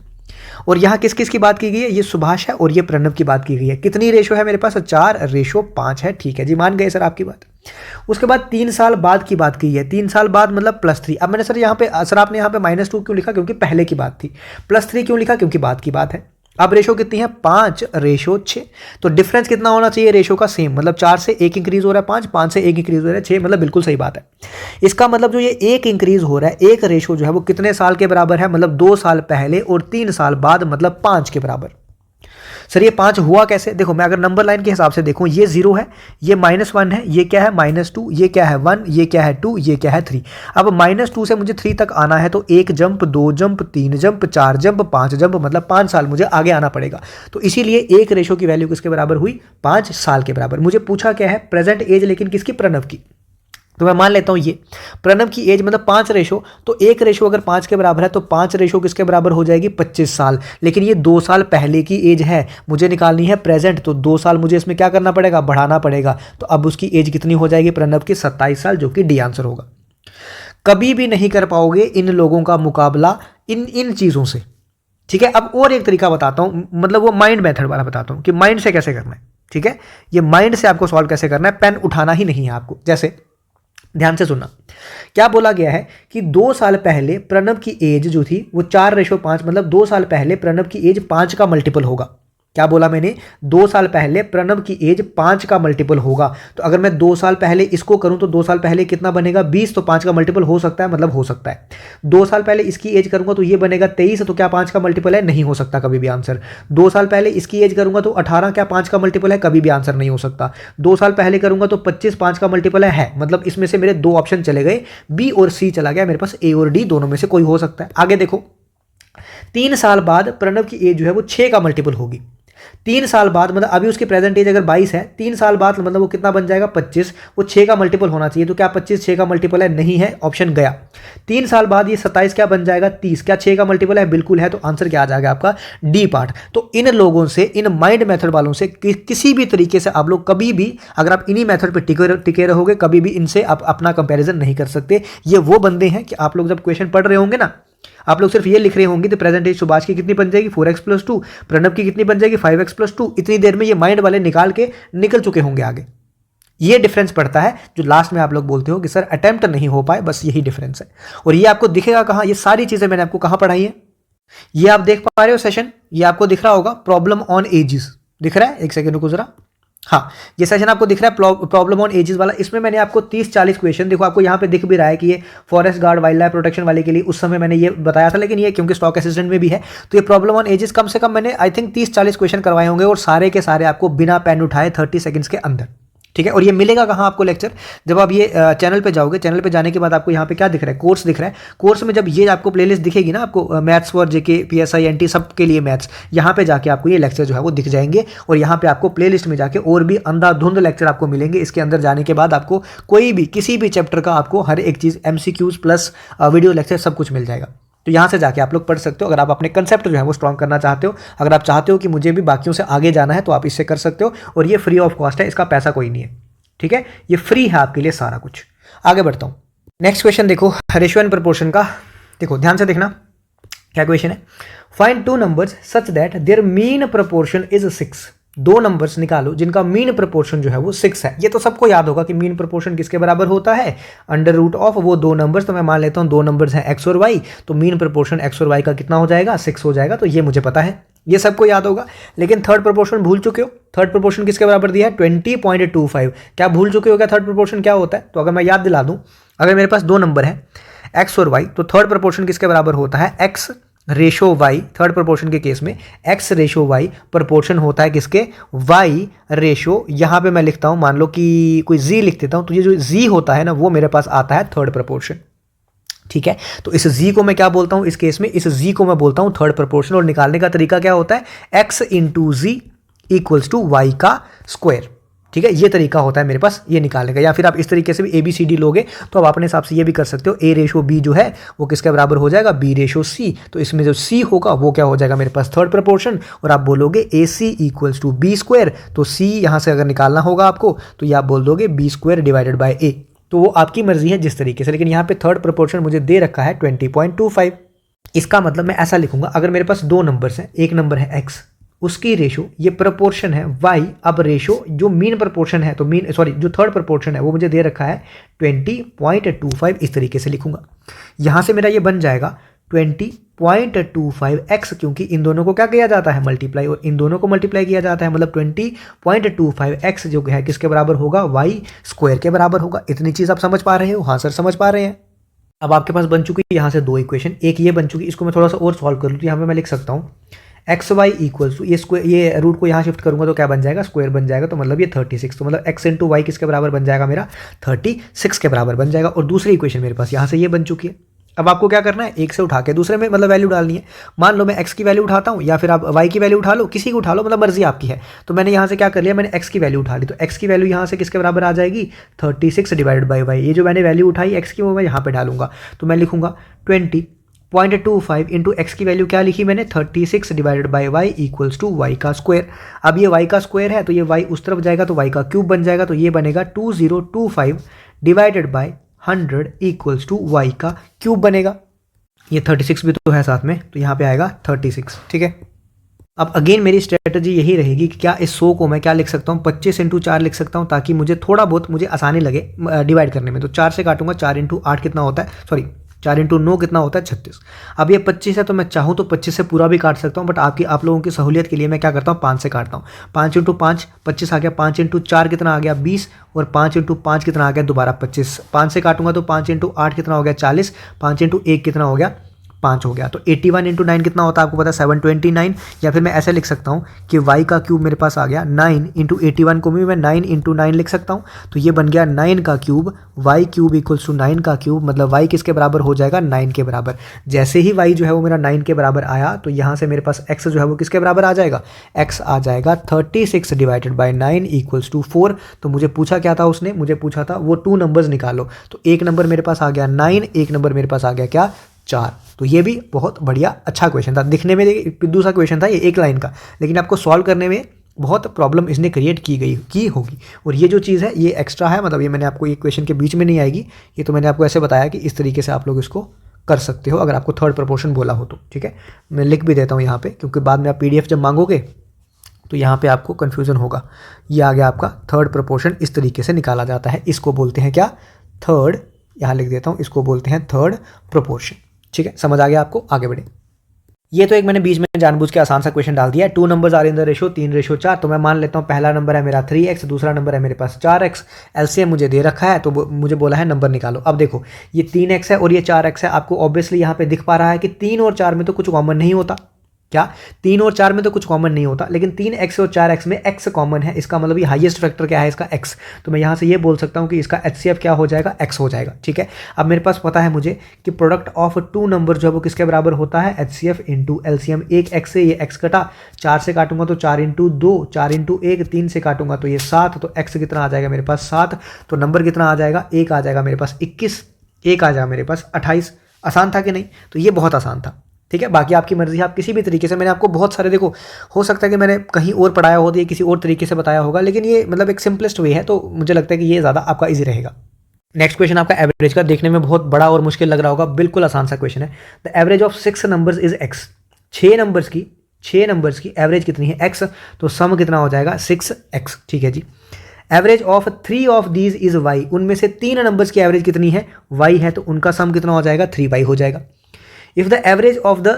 और यहाँ किस किस की बात की गई है, ये सुभाष है और ये प्रणव की बात की गई है। कितनी रेशो है मेरे पास, 4:5 है। ठीक है जी, मान गए सर आपकी बात। उसके बाद 3 साल बाद की बात की है, 3 साल बाद मतलब +3। अब मैंने सर यहाँ पे, सर आपने यहाँ पे -2 क्यों लिखा, क्योंकि पहले की बात थी। +3 क्यों लिखा, क्योंकि बाद की बात है। अब रेशो कितनी है, 5:6। तो डिफरेंस कितना होना चाहिए रेशो का, सेम। मतलब 4 से 1 इंक्रीज हो रहा है 5, 5 से 1 इंक्रीज हो रहा है 6, मतलब बिल्कुल सही बात है। इसका मतलब जो ये 1 इंक्रीज हो रहा है, एक रेशो जो है वो कितने साल के बराबर है, मतलब 2 साल पहले और 3 साल बाद, मतलब 5 के बराबर। सर ये 5 हुआ कैसे, देखो मैं अगर नंबर लाइन के हिसाब से देखूं, ये 0 है, ये -1 है, ये क्या है -2, ये क्या है 1, ये क्या है 2, ये क्या है 3। अब -2 से मुझे 3 तक आना है तो 1 jump, 2 jump, 3 jump, 4 jump, 5 jump, मतलब 5 साल मुझे आगे आना पड़ेगा। तो इसीलिए एक रेशो की वैल्यू किसके बराबर हुई, 5 साल के बराबर। मुझे पूछा क्या है, प्रेजेंट एज, लेकिन किसकी, प्रणव की। तो मैं मान लेता हूँ ये प्रणव की एज मतलब 5 रेशो, तो एक रेशो अगर 5 के बराबर है तो 5 रेशो किसके बराबर हो जाएगी, 25 साल। लेकिन ये 2 साल पहले की एज है, मुझे निकालनी है प्रेजेंट, तो 2 साल मुझे इसमें क्या करना पड़ेगा, बढ़ाना पड़ेगा। तो अब उसकी एज कितनी हो जाएगी प्रणव की, 27 साल, जो कि डी आंसर होगा। कभी भी नहीं कर पाओगे इन लोगों का मुकाबला इन चीज़ों से। ठीक है, अब और एक तरीका बताता हूँ, मतलब वो माइंड मेथड वाला बताता हूँ कि माइंड से कैसे करना है। ठीक है, ये माइंड से आपको सॉल्व कैसे करना है, पेन उठाना ही नहीं है आपको। जैसे ध्यान से सुनना, क्या बोला गया है कि 2 साल पहले प्रणव की एज जो थी वो 4:5, मतलब 2 साल पहले प्रणव की एज 5 का मल्टीपल होगा। क्या बोला मैंने, 2 साल पहले प्रणव की एज 5 का मल्टीपल होगा। तो अगर मैं 2 साल पहले इसको करूं तो 2 साल पहले कितना बनेगा 20, तो 5 का मल्टीपल हो सकता है, मतलब हो सकता है। 2 साल पहले इसकी एज करूंगा तो ये बनेगा 23, तो क्या 5 का मल्टीपल है, नहीं हो सकता कभी भी आंसर। 2 साल पहले इसकी एज करूंगा तो 18, क्या 5 का मल्टीपल है, कभी भी आंसर नहीं हो सकता। 2 साल पहले करूंगा तो 25, 5 का मल्टीपल है, मतलब इसमें से मेरे 2 ऑप्शन चले गए, बी और सी चला गया, मेरे पास ए और डी दोनों में से कोई हो सकता है। आगे देखो, 3 साल बाद प्रणव की एज जो है वो 6 का मल्टीपल होगी। 3 साल बाद मतलब अभी उसकी प्रेजेंट एज अगर 22 है, 3 साल बाद मतलब वो कितना बन जाएगा 25, वो 6 का मल्टीपल होना चाहिए। तो क्या 25 6 का मल्टीपल है, नहीं है, ऑप्शन गया। 3 साल बाद ये 27 क्या बन जाएगा 30, क्या 6 का मल्टीपल है, बिल्कुल है, तो आंसर क्या आ जाएगा आपका डी पार्ट। तो इन लोगों से, इन माइंड मेथड वालों से किसी भी तरीके से आप लोग कभी भी, अगर आप इन्हीं मेथड पर टिके रहोगे, कभी भी इनसे आप अपना कंपेरिजन नहीं कर सकते। ये वो बंदे हैं कि आप लोग जब क्वेश्चन पढ़ रहे होंगे ना, आप लोग सिर्फ ये लिख रहे होंगे तो प्रेजेंट एज सुभाष की कितनी बन जाएगी 4x + 2, प्रणव की कितनी बन जाएगी 5x + 2। इतनी देर में ये माइंड वाले निकाल के निकल चुके होंगे आगे। ये डिफरेंस पड़ता है जो लास्ट में आप लोग बोलते हो कि सर अटेम्प्ट नहीं हो पाए, बस यही डिफरेंस है। और ये आपको दिखेगा कहाँ, ये सारी चीजें मैंने आपको कहाँ पढ़ाई है, ये आप देख पा रहे हो सेशन, ये आपको दिख रहा होगा, प्रॉब्लम ऑन एजेस दिख रहा है, एक सेकंड रुको जरा। हाँ, ये सेशन आपको दिख रहा है प्रॉब्लम ऑन एजेस वाला। इसमें मैंने आपको 30-40 क्वेश्चन, देखो आपको यहाँ पे दिख भी रहा है कि ये forest guard wild life protection वाले के लिए उस समय मैंने ये बताया था, लेकिन ये क्योंकि स्टॉक असिस्टेंट में भी है तो ये प्रॉब्लम ऑन एजेस कम से कम मैंने आई थिंक 30-40 क्वेश्चन करवाए होंगे, और सारे के सारे आपको बिना पेन उठाए 30 सेकंड्स के अंदर, ठीक है। और ये मिलेगा कहाँ आपको लेक्चर, जब आप ये चैनल पे जाओगे, चैनल पे जाने के बाद आपको यहाँ पे क्या दिख रहा है, कोर्स दिख रहा है। कोर्स में जब ये आपको प्लेलिस्ट दिखेगी ना, आपको maths for JK PSI NT सब के लिए मैथ्स, यहाँ पे जाके आपको ये लेक्चर जो है वो दिख जाएंगे, और यहाँ पे आपको प्लेलिस्ट में जाके और भी अंधाधुंध लेक्चर आपको मिलेंगे। इसके अंदर जाने के बाद आपको कोई भी किसी भी चैप्टर का आपको हर एक चीज़ MCQs प्लस वीडियो लेक्चर सब कुछ मिल जाएगा। तो यहाँ से जाके आप लोग पढ़ सकते हो, अगर आप अपने कंसेप्ट जो है वो स्ट्रॉन्ग करना चाहते हो। अगर आप चाहते हो कि मुझे भी बाकियों से आगे जाना है तो आप इससे कर सकते हो, और ये फ्री ऑफ कॉस्ट है, इसका पैसा कोई नहीं है, ठीक है, ये फ्री है आपके लिए सारा कुछ। आगे बढ़ता हूं, नेक्स्ट क्वेश्चन देखो, रेशियो एंड प्रपोर्शन का। देखो ध्यान से देखना क्या क्वेश्चन है, find 2 numbers such that there mean proportion is 6। 2 numbers निकालो जिनका मीन प्रपोर्शन जो है वो 6 है। ये तो सबको याद होगा कि मीन प्रपोर्शन किसके बराबर होता है, √ऑफ वो 2 नंबर्स। तो मैं मान लेता हूं 2 नंबर्स हैं x और y, तो मीन प्रपोर्शन x और y का कितना हो जाएगा 6 हो जाएगा। तो ये मुझे पता है, ये सबको याद होगा। लेकिन थर्ड प्रपोर्शन भूल चुके हो, थर्ड प्रपोर्शन किसके बराबर दिया है 20.25। क्या भूल चुके हो क्या थर्ड प्रपोर्शन क्या होता है, तो अगर मैं याद दिला दूं, अगर मेरे पास 2 नंबर है x और y, तो थर्ड प्रपोर्शन किसके बराबर होता है x ratio y। Third proportion के केस में x रेशो y प्रपोर्शन होता है किसके, y रेशो, यहाँ पे मैं लिखता हूँ, मान लो कि कोई z लिख देता हूँ, तो ये जो z होता है ना वो मेरे पास आता है थर्ड प्रपोर्शन, ठीक है। तो इस z को मैं क्या बोलता हूँ, इस केस में इस z को मैं बोलता हूँ थर्ड प्रपोर्शन। और निकालने का तरीका क्या होता है, x × z = y का स्क्वायर, ठीक है। ये तरीका होता है मेरे पास ये निकालने का। या फिर आप इस तरीके से भी ABCD लोगे तो आप अपने हिसाब से ये भी कर सकते हो, A/B जो है वो किसके बराबर हो जाएगा, B/C। तो इसमें जो C होगा वो क्या हो जाएगा मेरे पास थर्ड प्रपोर्शन, और आप बोलोगे AC = B²। तो C यहाँ से अगर निकालना होगा आपको तो ये आप बोल दोगे B² / A। तो वो आपकी मर्जी है जिस तरीके से, लेकिन यहाँ पे थर्ड प्रपोर्शन मुझे दे रखा है 20.25। इसका मतलब मैं ऐसा लिखूंगा, अगर मेरे पास 2 नंबर्स हैं, एक नंबर है x, उसकी रेशो, ये प्रपोर्शन है y। अब रेशो जो मीन प्रपोर्शन है, तो मीन सॉरी जो थर्ड प्रपोर्शन है वो मुझे दे रखा है 20.25। इस तरीके से लिखूंगा, यहाँ से मेरा ये बन जाएगा 20.25x, क्योंकि इन दोनों को क्या किया जाता है मल्टीप्लाई, और इन दोनों को मल्टीप्लाई किया जाता है, मतलब 20.25x जो है किसके बराबर होगा, y² के बराबर होगा। इतनी चीज़ आप समझ पा रहे हो, हाँ सर समझ पा रहे हैं। अब आपके पास बन चुकी है यहाँ से 2 इक्वेशन, एक ये बन चुकी, इसको मैं थोड़ा सा और सॉल्व कर लूँ तो यहाँ पे मैं लिख सकता हूँ xy = ये स्क्वायर, ये रूट को यहाँ शिफ्ट करूंगा तो क्या बन जाएगा, स्क्वायर बन जाएगा, तो मतलब ये 36। तो मतलब x × y किसके बराबर बन जाएगा मेरा 36 के बराबर बन जाएगा। और दूसरी इक्वेशन मेरे पास यहाँ से ये बन चुकी है। अब आपको क्या करना है, एक से उठा के दूसरे में मतलब वैल्यू डालनी है। मान लो मैं x की वैल्यू उठाता हूँ, या फिर आप y की वैल्यू उठा लो, किसी को उठा लो, मतलब मर्जी आपकी है। तो मैंने यहाँ से क्या कर लिया, मैंने x की वैल्यू उठा ली, तो x की वैल्यू यहाँ से किसके बराबर आ जाएगी 36 / y। ये जो मैंने वैल्यू उठाई x की वो मैं यहाँ पे डालूंगा, तो मैं लिखूंगा 20.25 इंटू x की वैल्यू क्या लिखी मैंने 36 / y = y का स्क्वायर। अब ये y का स्क्वायर है तो ये y उस तरफ जाएगा तो y का क्यूब बन जाएगा, तो ये बनेगा 2025 / 100 = y का क्यूब बनेगा। ये 36 भी तो है साथ में, तो यहाँ पे आएगा 36, ठीक है। अब अगेन मेरी स्ट्रेटजी यही रहेगी कि क्या इस 100 को मैं क्या लिख सकता हूँ 25 × 4 लिख सकता हूँ, ताकि मुझे थोड़ा बहुत मुझे आसानी लगे डिवाइड करने में। तो 4 से काटूंगा, 4 × 8 कितना होता है, सॉरी 4 इंटू 9 कितना होता है 36। अब ये 25 है तो मैं चाहूँ तो 25 से पूरा भी काट सकता हूँ, बट आप लोगों की सहूलियत के लिए मैं क्या करता हूँ 5 से काटता हूँ। 5 इंटू 5 25 आ गया, 5 इंटू 4 कितना आ गया 20, और 5 इंटू 5 कितना आ गया दोबारा 25। 5 से काटूंगा तो 5 इंटू 8 कितना हो गया 40, 5 इंटू 1 कितना हो गया 5 हो गया। तो 81 इंटू 9 कितना होता है आपको पता है 729। या फिर मैं ऐसे लिख सकता हूँ कि y का क्यूब मेरे पास आ गया 9 इंटू 81 को भी मैं 9 इंटू 9 लिख सकता हूँ। तो ये बन गया 9 का cube, y cube equals to 9 का क्यूब, मतलब y किसके बराबर हो जाएगा 9 के बराबर। जैसे ही y जो है वो मेरा 9 के बराबर आया तो यहाँ से मेरे पास x जो है वो किसके बराबर आ जाएगा, x आ जाएगा 36 डिवाइडेड बाई 9 इक्वल्स टू 4। तो मुझे पूछा क्या था उसने, मुझे पूछा था वो 2 नंबर्स निकालो। तो एक नंबर मेरे पास आ गया 9, एक नंबर मेरे पास आ गया क्या 4। तो ये भी बहुत बढ़िया अच्छा क्वेश्चन था, दिखने में पिद्दू सा क्वेश्चन था ये एक लाइन का, लेकिन आपको सॉल्व करने में बहुत प्रॉब्लम इसने क्रिएट की होगी। और ये जो चीज़ है ये एक्स्ट्रा है, मतलब ये मैंने आपको ये क्वेश्चन के बीच में नहीं आएगी, ये तो मैंने आपको ऐसे बताया कि इस तरीके से आप लोग इसको कर सकते हो अगर आपको थर्ड प्रपोर्शन बोला हो तो। ठीक है, मैं लिख भी देता हूँ यहाँ पे, क्योंकि बाद में आप PDF जब मांगोगे तो यहाँ पे आपको कन्फ्यूज़न होगा। ये आ गया आपका थर्ड प्रपोर्शन, इस तरीके से निकाला जाता है, इसको बोलते हैं क्या थर्ड, यहाँ लिख देता हूँ, इसको बोलते हैं थर्ड प्रोपोर्शन। ठीक है, समझ आ गया आपको, आगे बढ़े। ये तो एक मैंने बीच में जानबूझ के आसान सा क्वेश्चन डाल दिया है। 2 numbers are in the ratio 3:4। तो मैं मान लेता हूँ पहला नंबर है मेरा 3x, दूसरा नंबर है मेरे पास 4x। एलसीएम मुझे दे रखा है तो मुझे बोला है नंबर निकालो। अब देखो ये 3x है और ये 4x है, आपको ऑब्वियसली यहाँ पे दिख पा रहा है कि 3 और 4 में तो कुछ कॉमन नहीं होता। क्या 3 और 4 में तो कुछ कॉमन नहीं होता, लेकिन 3x और 4x में x कॉमन है। इसका मतलब ये हाईएस्ट फैक्टर क्या है इसका x। तो मैं यहाँ से ये बोल सकता हूँ कि इसका HCF क्या हो जाएगा x हो जाएगा। ठीक है, अब मेरे पास पता है मुझे कि प्रोडक्ट ऑफ 2 नंबर जो है वो किसके बराबर होता है HCF इंटू LCM। एक x से ये x कटा, 4 से काटूंगा तो 4 इंटू 2, 4 इंटू 1, 3 से काटूंगा तो ये 7, तो x कितना आ जाएगा मेरे पास 7। तो नंबर कितना आ जाएगा, एक आ जाएगा मेरे पास 21, एक आ जाएगा मेरे पास 28। आसान था कि नहीं? तो ये बहुत आसान था। ठीक है, बाकी आपकी मर्जी है, आप किसी भी तरीके से, मैंने आपको बहुत सारे, देखो हो सकता है कि मैंने कहीं और पढ़ाया हो, ये किसी और तरीके से बताया होगा, लेकिन ये मतलब एक सिंपलेस्ट वे है, तो मुझे लगता है कि ये ज़्यादा आपका इजी रहेगा। नेक्स्ट क्वेश्चन आपका एवरेज का, देखने में बहुत बड़ा और मुश्किल लग रहा होगा, बिल्कुल आसान सा क्वेश्चन है। The average of 6 numbers is x। 6 numbers की एवरेज कितनी है x, तो सम कितना हो जाएगा 6x। ठीक है जी। Average of 3 of these is y। उनमें से 3 नंबर्स की एवरेज कितनी है y है, तो उनका सम कितना हो जाएगा 3y हो जाएगा। If the average of the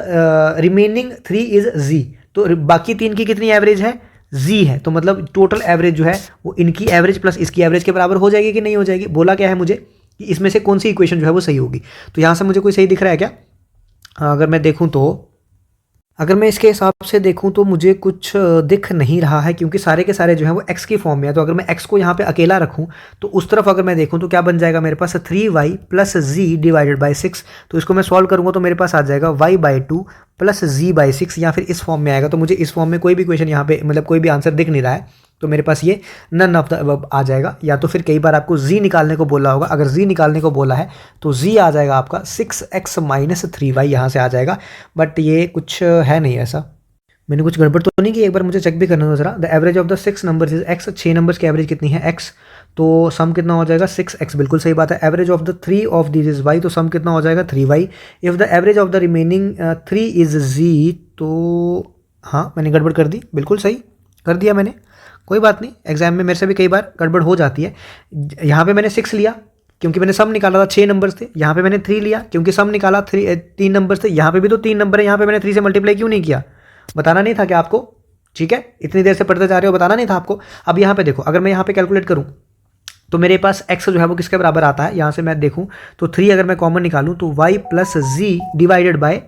remaining 3 is z। तो बाकी 3 की कितनी एवरेज है z है, तो मतलब टोटल एवरेज जो है वो इनकी एवरेज प्लस इसकी एवरेज के बराबर हो जाएगी कि नहीं हो जाएगी। बोला क्या है मुझे कि इसमें से कौन सी इक्वेशन जो है वो सही होगी। तो यहाँ से मुझे कोई सही दिख रहा है क्या? अगर मैं देखूँ तो, अगर मैं इसके हिसाब से देखूं तो मुझे कुछ दिख नहीं रहा है, क्योंकि सारे के सारे जो है वो x की फॉर्म में है। तो अगर मैं x को यहाँ पे अकेला रखूं तो उस तरफ अगर मैं देखूं तो क्या बन जाएगा मेरे पास 3y plus z divided by 6। तो इसको मैं सॉल्व करूंगा तो मेरे पास आ जाएगा y/2 प्लस z/6, या फिर इस फॉर्म में आएगा। तो मुझे इस फॉर्म में कोई भी क्वेश्चन यहाँ पे मतलब कोई भी आंसर दिख नहीं रहा है, तो मेरे पास ये नन ऑफ द अबव आ जाएगा। या तो फिर कई बार आपको z निकालने को बोला होगा, अगर z निकालने को बोला है तो z आ जाएगा आपका 6x माइनस 3y, यहाँ से आ जाएगा। बट ये कुछ है नहीं ऐसा, मैंने कुछ गड़बड़ तो नहीं की, एक बार मुझे चेक भी करना हो जरा। The average of the 6 numbers is x। 6 numbers की एवरेज कितनी है x, तो सम कितना हो जाएगा 6x, बिल्कुल सही बात है। Average of the 3 of this is y, तो सम कितना हो जाएगा 3y। If the average of the remaining 3 is z, तो हाँ मैंने गड़बड़ कर दी, बिल्कुल सही कर दिया मैंने, कोई बात नहीं, एग्जाम में मेरे से भी कई बार गड़बड़ हो जाती है। यहाँ पे मैंने 6 लिया क्योंकि मैंने सम निकाला था, 6 नंबर्स थे। यहाँ पे मैंने 3 लिया क्योंकि सम निकाला 3 नंबर्स थे। यहाँ पे भी तो 3 नंबर है, यहाँ पे मैंने 3 से मल्टीप्लाई क्यों नहीं किया, बताना नहीं था क्या आपको? ठीक है, इतनी देर से पढ़ते जा रहे हो, बताना नहीं था आपको। अब यहाँ पे देखो, अगर मैं यहाँ पे कैलकुलेट करूँ तो मेरे पास x जो है वो किसके बराबर आता है, यहाँ से मैं देखूँ तो 3 अगर मैं कॉमन निकालूँ तो y plus z divided by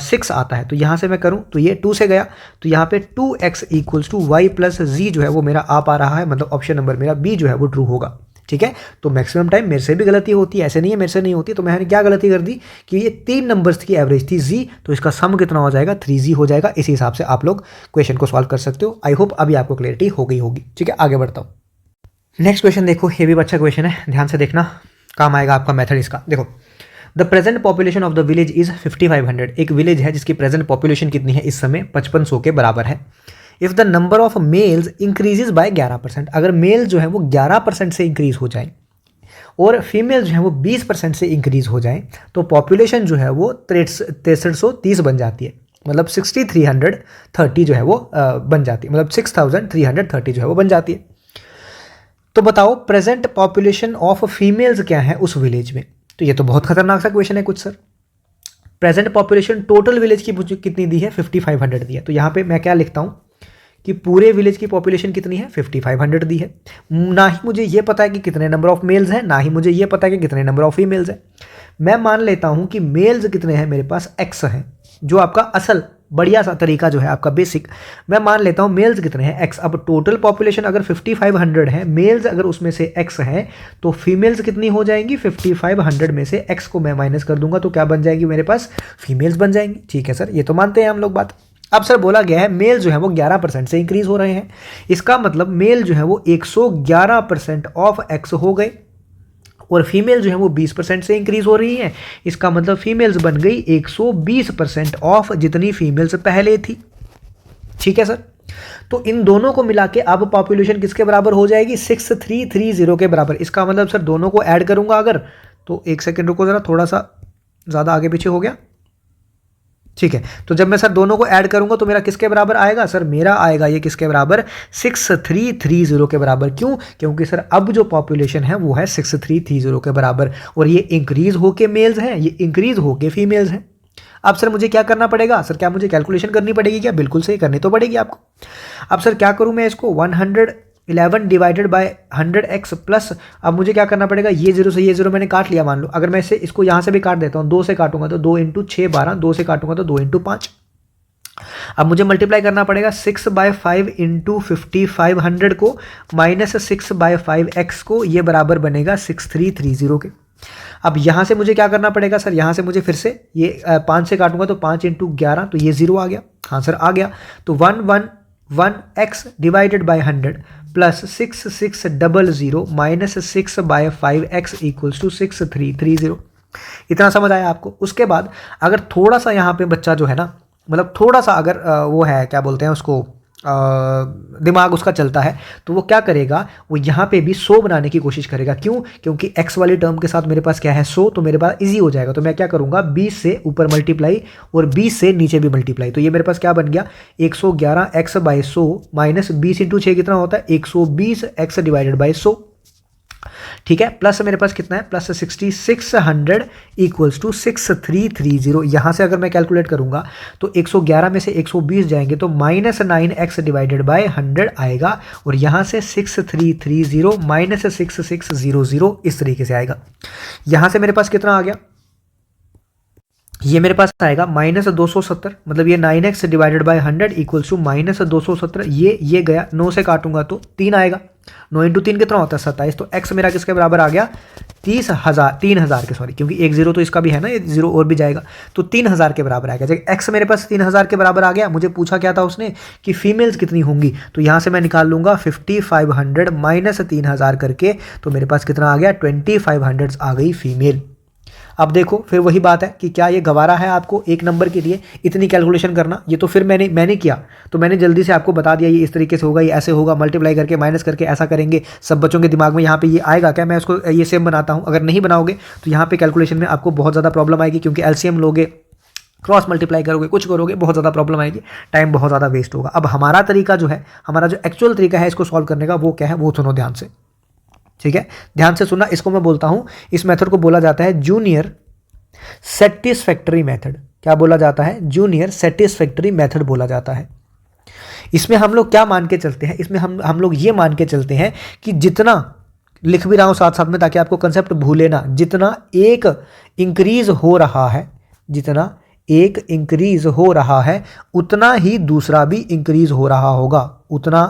6 आता है। तो यहाँ से मैं करूँ तो ये 2 से गया, तो यहाँ पे 2x equals to y plus z जो है वो मेरा आ पा रहा है, मतलब ऑप्शन नंबर मेरा बी जो है वो ट्रू होगा। ठीक है, तो मैक्सिमम टाइम मेरे से भी गलती होती है, ऐसे नहीं है मेरे से नहीं होती। तो मैंने क्या गलती कर दी कि ये 3 नंबर्स की एवरेज थी z, तो इसका सम कितना हो जाएगा 3z हो जाएगा। इसी हिसाब से आप लोग क्वेश्चन को सॉल्व कर सकते हो। आई होप अभी आपको क्लियरिटी हो गई होगी। ठीक है, आगे बढ़ता हूँ। नेक्स्ट क्वेश्चन देखो, ये भी अच्छा क्वेश्चन है, ध्यान से देखना, काम आएगा आपका मेथड इसका। देखो, the present population of the village is 5500। एक विलेज है जिसकी प्रेजेंट पॉपुलेशन कितनी है इस समय 5500 के बराबर है। If the number of males increases by 11%, अगर मेल जो है वो 11% से इंक्रीज हो जाए और फीमेल जो है वो 20% से इंक्रीज हो जाए, तो पॉपुलेशन जो है वो 6330 बन जाती है, मतलब 6330 जो है वो बन जाती है, मतलब 6330 जो है वो बन जाती है। तो बताओ प्रेजेंट पॉपुलेशन ऑफ फीमेल्स क्या है उस विलेज में। तो ये तो बहुत खतरनाक सा क्वेश्चन है कुछ sir. Present population total village की कितनी दी है, 5500 दी है। तो यहाँ पे मैं क्या लिखता हूँ कि पूरे विलेज की पॉपुलेशन कितनी है, 5500 दी है। ना ही मुझे ये पता है कि कितने नंबर ऑफ मेल्स हैं, ना ही मुझे ये पता है कि कितने नंबर ऑफ फीमेल्स हैं। मैं मान लेता हूँ कि मेल्स कितने हैं, मेरे पास x हैं, जो आपका असल बढ़िया सा तरीका जो है आपका बेसिक। मैं मान लेता हूँ मेल्स कितने हैं, x। अब टोटल पॉपुलेशन अगर 5500 है, मेल्स अगर उसमें से x हैं, तो फीमेल्स कितनी हो जाएंगी, 5500 में से x को मैं माइनस कर दूंगा तो क्या बन जाएगी, मेरे पास फीमेल्स बन जाएंगी। ठीक है सर, ये तो मानते हैं हम लोग बात। अब सर बोला गया है मेल जो है वो 11% से इंक्रीज हो रहे हैं, इसका मतलब मेल जो है वो 111% ऑफ x हो गए और फीमेल जो है वो 20% से इंक्रीज हो रही हैं, इसका मतलब फीमेल्स बन गई 120% ऑफ जितनी फीमेल्स पहले थी। ठीक है सर, तो इन दोनों को मिला के अब पॉपुलेशन किसके बराबर हो जाएगी, 6330 के बराबर। इसका मतलब सर दोनों को ऐड करूंगा अगर, तो एक सेकेंड रुको जरा, थोड़ा सा ज़्यादा आगे पीछे हो गया। ठीक है, तो जब मैं सर दोनों को ऐड करूंगा तो मेरा किसके बराबर आएगा सर, मेरा आएगा ये किसके बराबर, 6330 के बराबर। क्यों, क्योंकि सर अब जो पॉपुलेशन है वो है 6330 के बराबर और ये इंक्रीज होके मेल्स हैं, ये इंक्रीज होके फीमेल्स हैं। अब सर मुझे क्या करना पड़ेगा, सर क्या मुझे कैलकुलेशन करनी पड़ेगी क्या, बिल्कुल सही करनी तो पड़ेगी आपको। अब सर क्या करूं मैं इसको, 111 डिवाइडेड बाय 100x प्लस, अब मुझे क्या करना पड़ेगा, ये जीरो से ये जीरो मैंने काट लिया मान लो। अगर मैं इसको यहाँ से भी काट देता हूँ, 2 से काटूंगा तो 2 × 6 12, 2 से काटूंगा तो 2 × 5। अब मुझे मल्टीप्लाई करना पड़ेगा 6/5 × 5500 को माइनस 6/5x को, ये बराबर बनेगा 6330 के। अब यहाँ से मुझे क्या करना पड़ेगा सर, यहाँ से मुझे फिर से ये 5 से काटूंगा तो 5 × 11, तो ये 0 आ गया। हाँ सर आ गया। तो 111x divided by 100 plus 6600 minus 6/5x equals to 6330। इतना समझ आया आपको। उसके बाद अगर थोड़ा सा यहाँ पे बच्चा जो है ना, मतलब थोड़ा सा अगर वो है क्या बोलते हैं उसको, दिमाग उसका चलता है, तो वो क्या करेगा, वो यहाँ पे भी 100 बनाने की कोशिश करेगा। क्यों, क्योंकि x वाली टर्म के साथ मेरे पास क्या है 100, तो मेरे पास इजी हो जाएगा। तो मैं क्या करूँगा, 20 से ऊपर मल्टीप्लाई और 20 से नीचे भी मल्टीप्लाई। तो ये मेरे पास क्या बन गया, 111x/100 माइनस 20 × 6 कितना होता है, 120x डिवाइडेड बाई 100। ठीक है, प्लस मेरे पास कितना है, प्लस 6600 इक्वल्स टू 6330। यहाँ से अगर मैं कैलकुलेट करूंगा तो 111 में से 120 जाएंगे तो माइनस 9x डिवाइडेड बाय 100 आएगा और यहाँ से 6330 माइनस 6600 इस तरीके से आएगा। यहाँ से मेरे पास कितना आ गया, ये मेरे पास आएगा माइनस 270, मतलब ये 9x divided by 100 equals to minus 270। ये गया, 9 से काटूंगा तो 3 आएगा, 9 × 3 कितना होता है 27। तो x मेरा किसके बराबर आ गया, 3000 के, सॉरी क्योंकि एक जीरो तो इसका भी है ना, ये जीरो और भी जाएगा, तो 3000 के बराबर आएगा। जब x मेरे पास 3000 के बराबर आ गया, मुझे पूछा क्या था उसने कि फीमेल्स कितनी होंगी, तो यहाँ से मैं निकाल लूंगा 5500 माइनस 3000 करके, तो मेरे पास कितना आ गया, 2500 आ गई फीमेल। अब देखो फिर वही बात है कि क्या ये गवारा है आपको एक नंबर के लिए इतनी कैलकुलेशन करना। ये तो फिर मैंने किया, तो मैंने जल्दी से आपको बता दिया ये इस तरीके से होगा, ये ऐसे होगा, मल्टीप्लाई करके माइनस करके ऐसा करेंगे। सब बच्चों के दिमाग में यहाँ पे ये आएगा क्या, मैं उसको ये सेम बनाता हूँ। अगर नहीं बनाओगे तो यहाँ पे कैलकुलेशन में आपको बहुत ज़्यादा प्रॉब्लम आएगी, क्योंकि एलसीएम लोगे, क्रॉस मल्टीप्लाई करोगे, कुछ करोगे, बहुत ज़्यादा प्रॉब्लम आएगी, टाइम बहुत ज़्यादा वेस्ट होगा। अब हमारा तरीका जो है, हमारा जो एक्चुअल तरीका है इसको सॉल्व करने का, वो क्या है वो सुनो ध्यान से। ठीक है, ध्यान से सुनना, इसको मैं बोलता हूँ, इस मेथड को बोला जाता है जूनियर सेटिस्फैक्टरी मेथड। क्या बोला जाता है, जूनियर सेटिस्फैक्टरी मेथड बोला जाता है। इसमें हम लोग क्या मान के चलते हैं, इसमें हम लोग ये मान के चलते हैं कि जितना लिख भी रहा हूं साथ साथ में ताकि आपको कंसेप्ट भूले ना, जितना एक इंक्रीज हो रहा है, जितना एक इंक्रीज हो रहा है उतना ही दूसरा भी इंक्रीज हो रहा होगा, उतना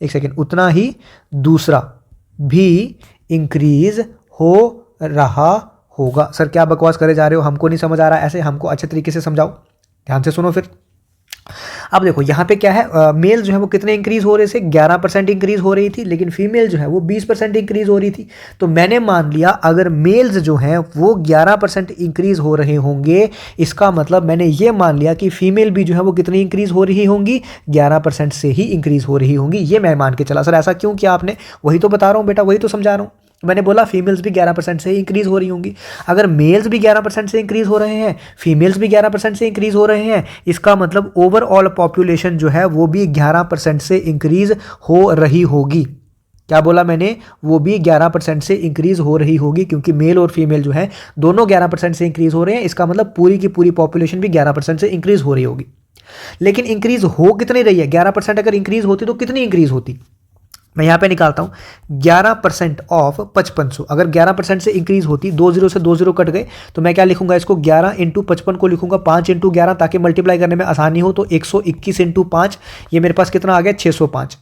ही दूसरा भी इंक्रीज हो रहा होगा। सर क्या बकवास करे जा रहे हो, हमको नहीं समझ आ रहा है, ऐसे हमको अच्छे तरीके से समझाओ, ध्यान से सुनो फिर। अब देखो यहाँ पे क्या है, मेल जो है वो कितने इंक्रीज हो रहे थे, 11% इंक्रीज हो रही थी, लेकिन फीमेल जो है वो 20% इंक्रीज हो रही थी। तो मैंने मान लिया अगर मेल्स जो हैं वो 11% इंक्रीज हो रहे होंगे, इसका मतलब मैंने ये मान लिया कि फीमेल भी जो है वो कितनी इंक्रीज हो रही होंगी, 11% से ही इंक्रीज हो रही होंगी। ये मैं मान के चला। सर ऐसा क्यों किया आपने, वही तो बता रहा हूँ बेटा, वही तो समझा रहा हूँ। मैंने बोला फीमेल्स भी 11% से इंक्रीज हो रही होंगी। अगर मेल्स भी 11% से इंक्रीज हो रहे हैं, फीमेल्स भी 11% से इंक्रीज हो रहे हैं, इसका मतलब ओवरऑल पॉपुलेशन जो है वो भी 11% से इंक्रीज हो रही होगी। क्या बोला मैंने, वो भी 11% से इंक्रीज हो रही होगी, क्योंकि मेल और फीमेल जो है दोनों 11% से इंक्रीज हो रहे हैं। इसका मतलब पूरी की पूरी पॉपुलेशन भी 11% से इंक्रीज हो रही होगी। लेकिन इंक्रीज हो कितनी रही है, 11% अगर इंक्रीज होती तो कितनी इंक्रीज होती, मैं यहाँ पे निकालता हूँ 11% ऑफ 5500। अगर 11% से इंक्रीज होती, 20 से 20 कट गए, तो मैं क्या लिखूंगा इसको, 11 इंटू 55 को लिखूंगा 5 इंटू 11, ताकि मल्टीप्लाई करने में आसानी हो। तो 121 इंटू 5, ये मेरे पास कितना आ गया, 605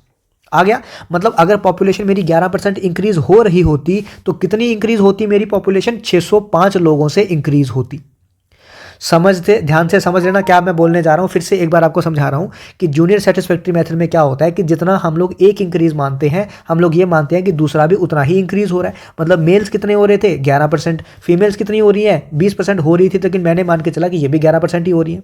आ गया। मतलब अगर पॉपुलेशन मेरी 11% इंक्रीज हो रही होती तो कितनी इंक्रीज होती मेरी पॉपुलेशन, 605 लोगों से इंक्रीज होती। समझते, ध्यान से समझ लेना क्या मैं बोलने जा रहा हूँ। फिर से एक बार आपको समझा रहा हूँ कि जूनियर सेटिस्फैक्ट्री मेथड में क्या होता है कि जितना हम लोग एक इंक्रीज मानते हैं, हम लोग ये मानते हैं कि दूसरा भी उतना ही इंक्रीज हो रहा है। मतलब मेल्स कितने हो रहे थे, 11%, फीमेल्स कितनी हो रही है, 20% हो रही थी, लेकिन मैंने मान के चला कि ये भी 11% ही हो रही है।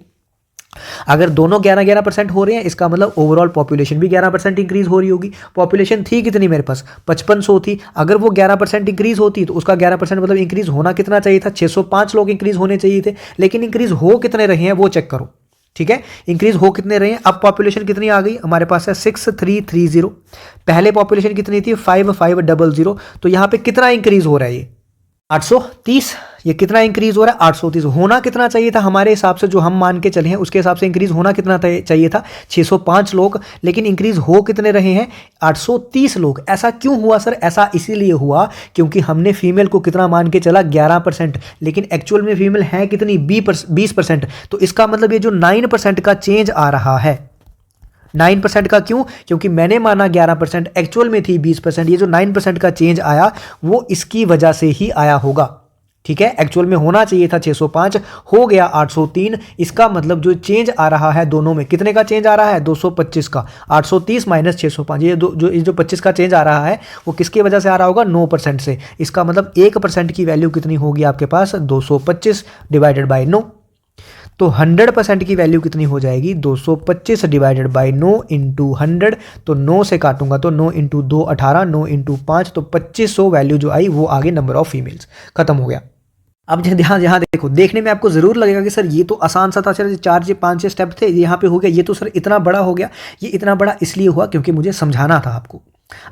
अगर दोनों 11% हो रहे हैं, इसका मतलब ओवरऑल पॉपुलेशन भी 11% इंक्रीज हो रही होगी। पॉपुलेशन थी कितनी मेरे पास, 5500 थी। अगर वो 11% इंक्रीज होती तो उसका 11% मतलब इंक्रीज होना कितना चाहिए था, 605 लोग इंक्रीज होने चाहिए थे। लेकिन इंक्रीज हो कितने रहे हैं वो चेक करो, ठीक है, इंक्रीज हो कितने रहे हैं। अब पॉपुलेशन कितनी आ गई हमारे पास है, 6330। पहले पॉपुलेशन कितनी थी, 5500। तो यहाँ पे कितना इंक्रीज हो रहा है, ये 830। ये कितना इंक्रीज हो रहा है, 830। होना कितना चाहिए था हमारे हिसाब से, जो हम मान के चले हैं उसके हिसाब से इंक्रीज होना कितना चाहिए था, 605 लोग। लेकिन इंक्रीज हो कितने रहे हैं, 830 लोग। ऐसा क्यों हुआ सर, ऐसा इसीलिए हुआ क्योंकि हमने फीमेल को कितना मान के चला, 11%, लेकिन एक्चुअल में फीमेल है कितनी, 20%। तो इसका मतलब ये जो 9% का चेंज आ रहा है, 9% का क्यों, क्योंकि मैंने माना 11%, एक्चुअल में थी 20%। ये जो 9% का चेंज आया वो इसकी वजह से ही आया होगा, ठीक है। एक्चुअल में होना चाहिए था 605, हो गया 803। इसका मतलब जो चेंज आ रहा है दोनों में, कितने का चेंज आ रहा है, 225 का। 830 माइनस 605, ये जो 25 का चेंज आ रहा है वो किसकी वजह से आ रहा होगा, 9% से। इसका मतलब 1% की वैल्यू कितनी होगी आपके पास, 225 डिवाइडेड बाई 9। तो 100% की वैल्यू कितनी हो जाएगी, 225 डिवाइडेड बाई 9 इंटू 100। तो 9 से काटूंगा तो 9 इंटू 2 18, 9 इंटू 5 तो 2500 वैल्यू जो आई वो आगे नंबर ऑफ फीमेल्स, खत्म हो गया। अब यहाँ देखो, देखने में आपको जरूर लगेगा कि सर ये तो आसान सा था, सर 4-5 स्टेप थे, यहाँ पे हो गया, ये तो सर इतना बड़ा हो गया। ये इतना बड़ा इसलिए हुआ क्योंकि मुझे समझाना था आपको।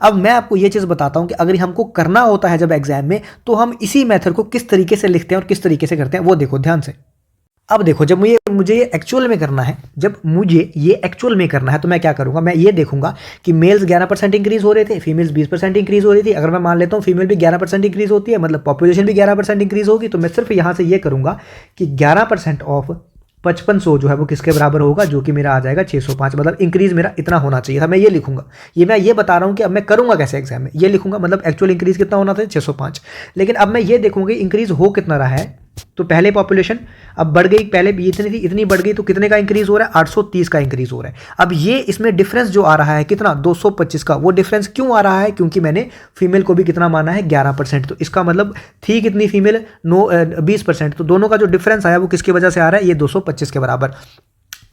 अब मैं आपको ये चीज़ बताता हूँ कि अगर हमको करना होता है जब एग्जाम में, तो हम इसी मेथड को किस तरीके से लिखते हैं और किस तरीके से करते हैं, वो देखो ध्यान से। अब देखो, जब मुझे एक्चुअल में करना है, जब मुझे ये एक्चुअल में करना है तो मैं क्या करूंगा, मैं ये देखूंगा कि मेल्स 11% इंक्रीज हो रहे थे, फीमेल्स 20% इंक्रीज हो रही थी। अगर मैं मान लेता हूँ फीमेल भी 11% इंक्रीज होती है, मतलब पॉपुलेशन भी 11% इंक्रीज होगी, तो मैं सिर्फ यहाँ से ये करूंगा कि 11% ऑफ 5500 जो है वो किसके बराबर होगा, जो कि मेरा आ जाएगा 605। मतलब इंक्रीज मेरा इतना होना चाहिए था, मैं ये लिखूंगा। मैं ये बता रहा हूँ कि अब मैं करूंगा कैसे एग्जाम में, ये लिखूंगा। मतलब एक्चुअल इंक्रीज कितना होना था, 605। लेकिन अब मैं ये देखूंगा इंक्रीज हो कितना रहा है। तो पहले पॉपुलेशन अब बढ़ गई, पहले भी इतनी थी, इतनी बढ़ गई, तो कितने का इंक्रीज हो रहा है, 830 का इंक्रीज हो रहा है। अब ये इसमें डिफरेंस जो आ रहा है कितना, 225 का। वो डिफरेंस क्यों आ रहा है, क्योंकि मैंने फीमेल को भी कितना माना है, 11%। तो इसका मतलब थी कितनी फीमेल, 20%। तो दोनों का जो डिफरेंस आया वो किसकी वजह से आ रहा है, ये 225 के बराबर।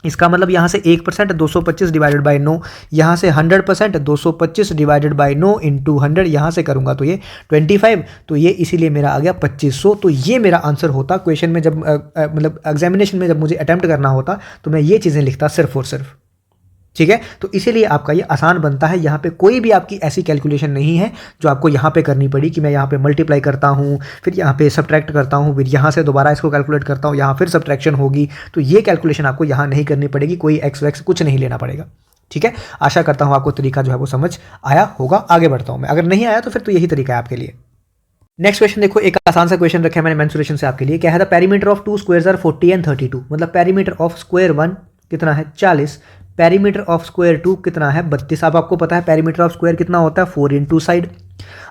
इसका मतलब यहाँ से 1% 225 डिवाइडेड बाई 9, यहाँ से 100% 225 डिवाइडेड बाई 9 इंटू 100, यहाँ से करूँगा तो ये 25। तो ये इसीलिए मेरा आ गया 2500। तो ये मेरा आंसर होता क्वेश्चन में, जब मतलब एग्जामिनेशन में जब मुझे अटैम्प्ट करना होता तो मैं ये चीज़ें लिखता सिर्फ और सिर्फ, ठीक है। तो इसीलिए आपका ये आसान बनता है। यहाँ पे कोई भी आपकी ऐसी कैलकुलेशन नहीं है जो आपको यहाँ पे करनी पड़ी कि मैं यहाँ पे मल्टीप्लाई करता हूँ, फिर यहाँ पे सब्ट्रैक्ट करता हूँ, फिर यहाँ से दोबारा इसको कैलकुलेट करता हूँ, यहाँ फिर सब्ट्रैक्शन होगी। तो ये कैलकुलेशन आपको यहाँ नहीं करनी पड़ेगी, कोई एक्स वैक्स कुछ नहीं लेना पड़ेगा, ठीक है। आशा करता हूँ आपको तरीका जो है वो समझ आया होगा। आगे बढ़ता हूँ मैं, अगर नहीं आया तो फिर तो यही तरीका है आपके लिए। नेक्स्ट क्वेश्चन देखो, एक आसान सा क्वेश्चन रखा है मैंने मेंसुरेशन से आपके लिए। क्या है, the perimeter of 2 squares are 40 and 32। मतलब पेरीमीटर ऑफ स्क्वायर 1 कितना है, 40। पेरीमीटर ऑफ स्क्वायर 2 कितना है, 32। अब आपको पता है पेरीमीटर ऑफ स्क्वायर कितना होता है, 4 इंटू साइड।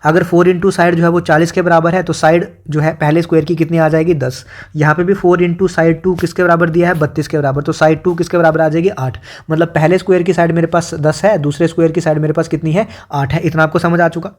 अगर 4 इंटू साइड जो है वो 40 के बराबर है, तो साइड जो है पहले स्क्वायर की कितनी आ जाएगी, 10। यहाँ पे भी 4 इंटू साइड 2 किसके बराबर दिया है, 32 के बराबर। तो साइड 2 किसके बराबर आ जाएगी, 8। मतलब पहले स्क्वायर की साइड मेरे पास 10 है, दूसरे स्क्वायर की साइड मेरे पास कितनी है, 8 है। इतना आपको समझ आ चुका।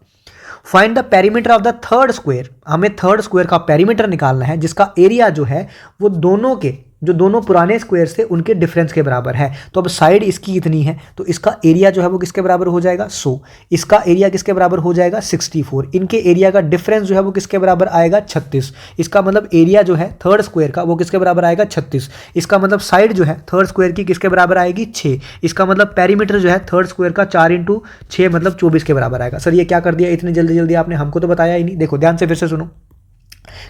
Find the perimeter of the third square. हमें थर्ड स्क्वायर का पेरीमीटर निकालना है, जिसका एरिया जो है वो दोनों के जो दोनों पुराने स्क्वायर्स थे उनके डिफरेंस के बराबर है। तो अब साइड इसकी इतनी है तो इसका एरिया जो है वो किसके बराबर हो जाएगा 100, इसका एरिया किसके बराबर हो जाएगा 64, इनके एरिया का डिफरेंस जो है वो किसके बराबर आएगा 36। इसका मतलब एरिया जो है थर्ड स्क्वायर का वो किसके बराबर आएगा 36। इसका मतलब साइड जो है थर्ड स्क्वायर की किसके बराबर आएगी 6। इसका मतलब पेरीमीटर जो है थर्ड स्क्वायर का 4 × 6 मतलब 24 के बराबर आएगा। सर ये क्या कर दिया इतनी जल्दी जल्दी आपने, हमको तो बताया ही नहीं। देखो ध्यान से फिर से सुनो,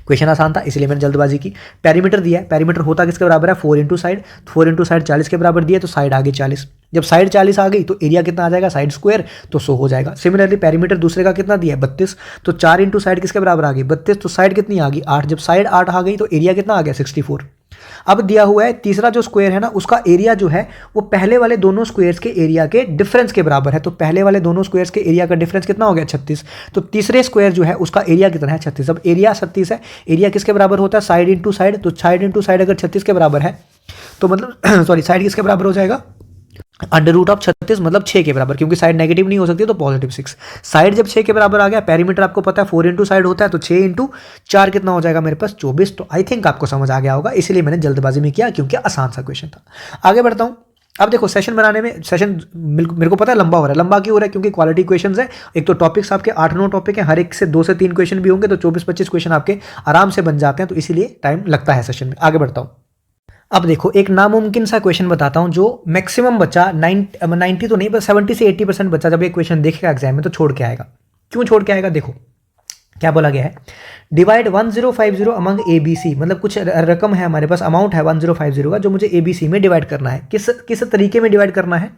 क्वेश्चन आसान था इसलिए मैंने जल्दबाजी की। पेरीमीटर दिया है, पेरीमीटर होता किसके बराबर है 4 × साइड, 4 × साइड 40 के बराबर दिया तो साइड आ गई 40। जब साइड 40 आ गई तो एरिया कितना आ जाएगा साइड स्क्वायर, तो 100 हो जाएगा। सिमिलरली पेरीमीटर दूसरे का कितना दिया है 32, तो 4 × साइड किसके बराबर आ गई 32, तो साइड कितनी आ गई 8। जब साइड 8 आ गई तो एरिया कितना आ गया 64। अब दिया हुआ है तीसरा जो स्क्वायर है ना उसका एरिया जो है वो पहले वाले दोनों स्क्वायर्स के एरिया के डिफरेंस के बराबर है। तो पहले वाले दोनों स्क्वायर्स के एरिया का डिफरेंस कितना हो गया 36, तो तीसरे स्क्वायर जो है उसका एरिया कितना है 36। अब एरिया 36 है, एरिया किसके बराबर होता है साइड × साइड, तो साइड × साइड अगर 36 के बराबर है तो मतलब सॉरी साइड किसके बराबर हो जाएगा √36 मतलब 6 के बराबर, क्योंकि साइड नेगेटिव नहीं हो सकती तो पॉजिटिव 6। साइड जब 6 के बराबर आ गया, पेरीमीटर आपको पता है 4 × साइड होता है तो 6 × 4 कितना हो जाएगा मेरे पास 24। तो आई थिंक आपको समझ आ गया होगा, इसलिए मैंने जल्दबाजी में किया क्योंकि आसान सा क्वेश्चन था। आगे बढ़ता हूँ। अब देखो सेशन बनाने में, सेशन मेरे को पता है लंबा हो रहा है, लंबा क्यों हो रहा है क्योंकि क्वालिटी क्वेश्चंस है। एक तो टॉपिक्स आपके 8-9 टॉपिक हैं, हर एक से 2 से 3 क्वेश्चन भी होंगे तो 24-25 क्वेश्चन आपके आराम से बन जाते हैं, तो इसीलिए टाइम लगता है सेशन में। आगे बढ़ता हूँ। अब देखो एक नामुमकिन सा क्वेश्चन बताता हूं जो मैक्सिमम बच्चा 90 तो नहीं पर 70 से 80% बच्चा जब ये क्वेश्चन देखेगा एग्जाम में तो छोड़ के आएगा। क्यों छोड़ के आएगा, देखो क्या बोला गया है, डिवाइड 1050 अमंग ABC, मतलब कुछ रकम है हमारे पास, अमाउंट है 1050 का जो मुझे ABC में डिवाइड करना है। किस तरीके में डिवाइड करना है,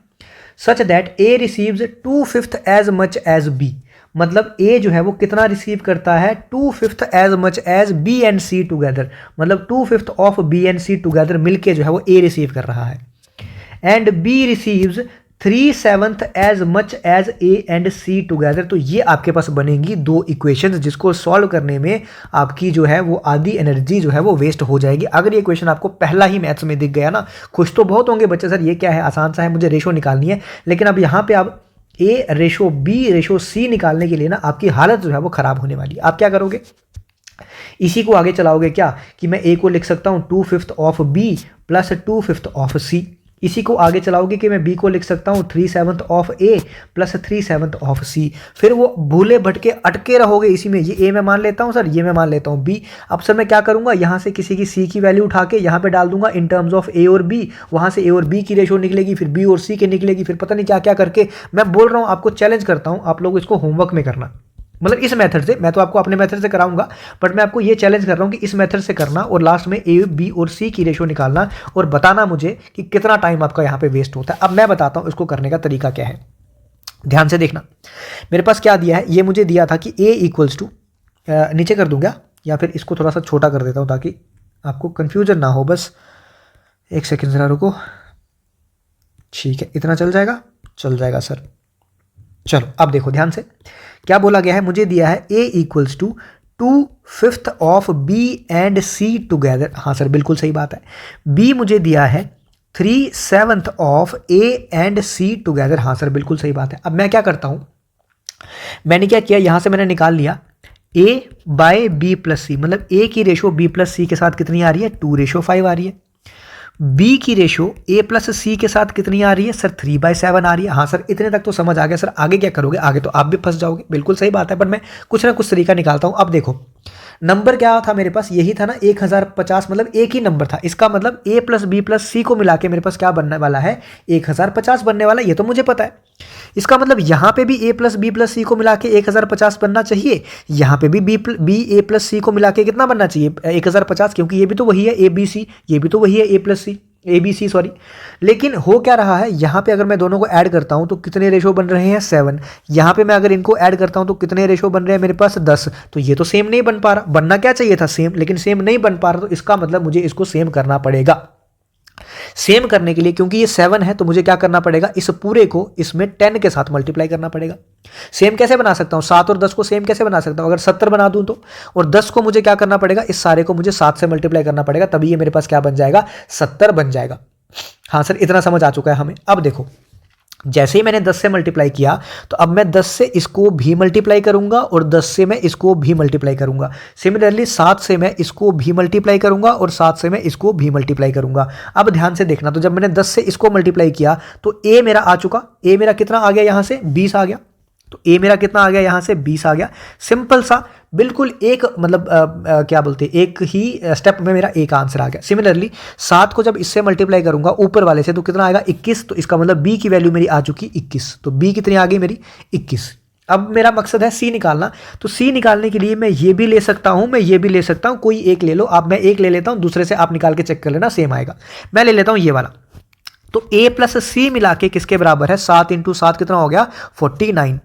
such that A receives 2/5 as much as B, मतलब A जो है वो कितना रिसीव करता है 2/5 as much as B and C together, मतलब 2/5 of B and C together मिलके जो है वो A रिसीव कर रहा है। And B receives 3/7 as much as A and C together. तो ये आपके पास बनेंगी दो इक्वेशंस जिसको सॉल्व करने में आपकी जो है वो आधी एनर्जी जो है वो वेस्ट हो जाएगी। अगर ये क्वेश्चन आपको पहला ही मैथ्स में दिख गया ना, खुश तो बहुत होंगे बच्चे, सर ये क्या है आसान सा है, मुझे रेशो निकालनी है। लेकिन अब यहाँ पे आप A/B/C निकालने के लिए ना आपकी हालत जो है वो खराब होने वाली है। आप क्या करोगे, इसी को आगे चलाओगे क्या कि मैं A को लिख सकता हूँ 2/5 of B plus 2/5 of C। इसी को आगे चलाओगे कि मैं B को लिख सकता हूँ 3/7 of A plus 3/7 of C। फिर वो भूले भटके अटके रहोगे इसी में, ये A मैं मान लेता हूँ सर, ये मैं मान लेता हूँ B। अब सर मैं क्या करूँगा, यहाँ से किसी की C की वैल्यू उठा के यहाँ पे डाल दूंगा इन टर्म्स ऑफ A और B, वहाँ से A और B की रेशो निकलेगी, फिर B और C की निकलेगी, फिर पता नहीं क्या क्या करके। मैं बोल रहा हूँ आपको, चैलेंज करता हूँ आप लोग इसको होमवर्क में करना, मतलब इस मेथड से। मैं तो आपको अपने मेथड से कराऊंगा बट मैं आपको ये चैलेंज कर रहा हूँ कि इस मेथड से करना और लास्ट में A, B और C की रेशो निकालना और बताना मुझे कि कितना टाइम आपका यहाँ पे वेस्ट होता है। अब मैं बताता हूँ इसको करने का तरीका क्या है, ध्यान से देखना। मेरे पास क्या दिया है, ये मुझे दिया था कि A = नीचे कर दूंगा या फिर इसको थोड़ा सा छोटा कर देता हूँ ताकि आपको कन्फ्यूजन ना हो। बस एक सेकेंड ज़रा रुको, ठीक है इतना चल जाएगा, चल जाएगा सर। चलो अब देखो ध्यान से क्या बोला गया है, मुझे दिया है A = 2/5 of B and C together. हाँ सर बिल्कुल सही बात है। B मुझे दिया है 3/7 of A and C together. हाँ सर बिल्कुल सही बात है। अब मैं क्या करता हूँ, मैंने क्या किया, यहाँ से मैंने निकाल लिया A/B + C, मतलब A की रेशो B + C के साथ कितनी आ रही है 2:5 आ रही है। B की रेशो A + C के साथ कितनी आ रही है सर 3/7 आ रही है। हाँ सर इतने तक तो समझ आ गया सर, आगे क्या करोगे, आगे तो आप भी फंस जाओगे। बिल्कुल सही बात है पर मैं कुछ ना कुछ तरीका निकालता हूँ। अब देखो नंबर क्या था मेरे पास, यही था ना 1050, मतलब एक ही नंबर था। इसका मतलब A + B + C को मिला के मेरे पास क्या बनने वाला है 1050 बनने वाला, ये तो मुझे पता है। इसका मतलब यहाँ पे भी A + B + C को मिला के 1050 बनना चाहिए, यहाँ पे भी B A + C को मिला के कितना बनना चाहिए 1050, क्योंकि ये भी तो वही है ABC, ये भी तो वही है A + C ABC सॉरी। लेकिन हो क्या रहा है, यहाँ पे अगर मैं दोनों को ऐड करता हूँ तो कितने रेशो बन रहे हैं 7। यहाँ पे मैं अगर इनको ऐड करता हूँ तो कितने रेशो बन रहे हैं मेरे पास 10। तो ये तो सेम नहीं बन पा रहा, बनना क्या चाहिए था सेम, लेकिन सेम नहीं बन पा रहा। तो इसका मतलब मुझे इसको सेम करना पड़ेगा। सेम करने के लिए क्योंकि ये 7 है तो मुझे क्या करना पड़ेगा, इस पूरे को इसमें 10 के साथ मल्टीप्लाई करना पड़ेगा। सेम कैसे बना सकता हूँ, 7 और 10 को सेम कैसे बना सकता हूँ, अगर 70 बना दूं तो, और 10 को मुझे क्या करना पड़ेगा, इस सारे को मुझे 7 से मल्टीप्लाई करना पड़ेगा, तभी ये मेरे पास क्या बन जाएगा 70 बन जाएगा। हाँ सर इतना समझ आ चुका है हमें। अब देखो जैसे ही मैंने 10 से मल्टीप्लाई किया तो अब मैं 10 से इसको भी मल्टीप्लाई करूंगा और 10 से मैं इसको भी मल्टीप्लाई करूंगा। सिमिलरली 7 से मैं इसको भी मल्टीप्लाई करूंगा और 7 से मैं इसको भी मल्टीप्लाई करूंगा। अब ध्यान से देखना, तो जब मैंने 10 से इसको मल्टीप्लाई किया तो ए मेरा आ चुका, ए मेरा कितना आ गया यहाँ से 20 आ गया। तो ए मेरा कितना आ गया यहाँ से 20 आ गया। सिंपल सा, बिल्कुल एक मतलब क्या बोलते हैं, एक ही स्टेप में मेरा एक आंसर आ गया। सिमिलरली 7 को जब इससे मल्टीप्लाई करूंगा ऊपर वाले से तो कितना आएगा 21, तो इसका मतलब बी की वैल्यू मेरी आ चुकी 21। तो बी कितनी आ गई मेरी 21। अब मेरा मकसद है सी निकालना, तो सी निकालने के लिए मैं ये भी ले सकता हूं, मैं ये भी ले सकता हूं, कोई एक ले लो आप। मैं एक ले लेता हूं, दूसरे से आप निकाल के चेक कर लेना, सेम आएगा। मैं ले लेता हूं ये वाला। तो ए प्लस सी मिला के किसके बराबर है 7 इंटू 7 कितना हो गया 49।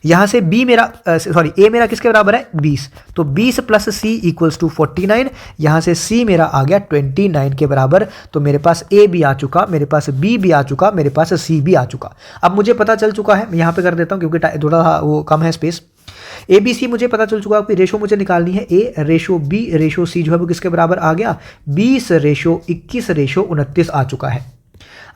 यहां से बी मेरा ए मेरा किसके बराबर है 20, तो 20 प्लस सी इक्वल्स टू 49। यहां से सी मेरा आ गया 29 के बराबर। तो मेरे पास ए भी आ चुका, मेरे पास बी भी आ चुका, मेरे पास सी भी आ चुका। अब मुझे पता चल चुका है, मैं यहां पे कर देता हूं क्योंकि थोड़ा वो कम है स्पेस। ए बी सी मुझे पता चल चुका है कि रेशो मुझे निकालनी है। ए रेशो बी रेशो सी जो है वो किसके बराबर आ गया 20 रेशो 21 रेशो 29 आ चुका है।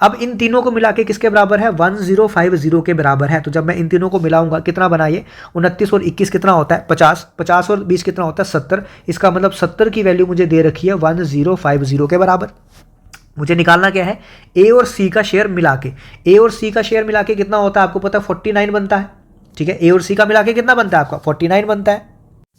अब इन तीनों को मिला के किसके बराबर है 1050 के बराबर है। तो जब मैं इन तीनों को मिलाऊंगा कितना बनाइए 29 और 21 कितना होता है 50, 50 और 20 कितना होता है 70। इसका मतलब 70 की वैल्यू मुझे दे रखी है 1050 के बराबर। मुझे निकालना क्या है ए और सी का शेयर मिला के। ए और सी का शेयर मिला के कितना होता है आपको पता है 49 बनता है। ठीक है, ए और सी का मिला के कितना बनता है आपका 49 बनता है।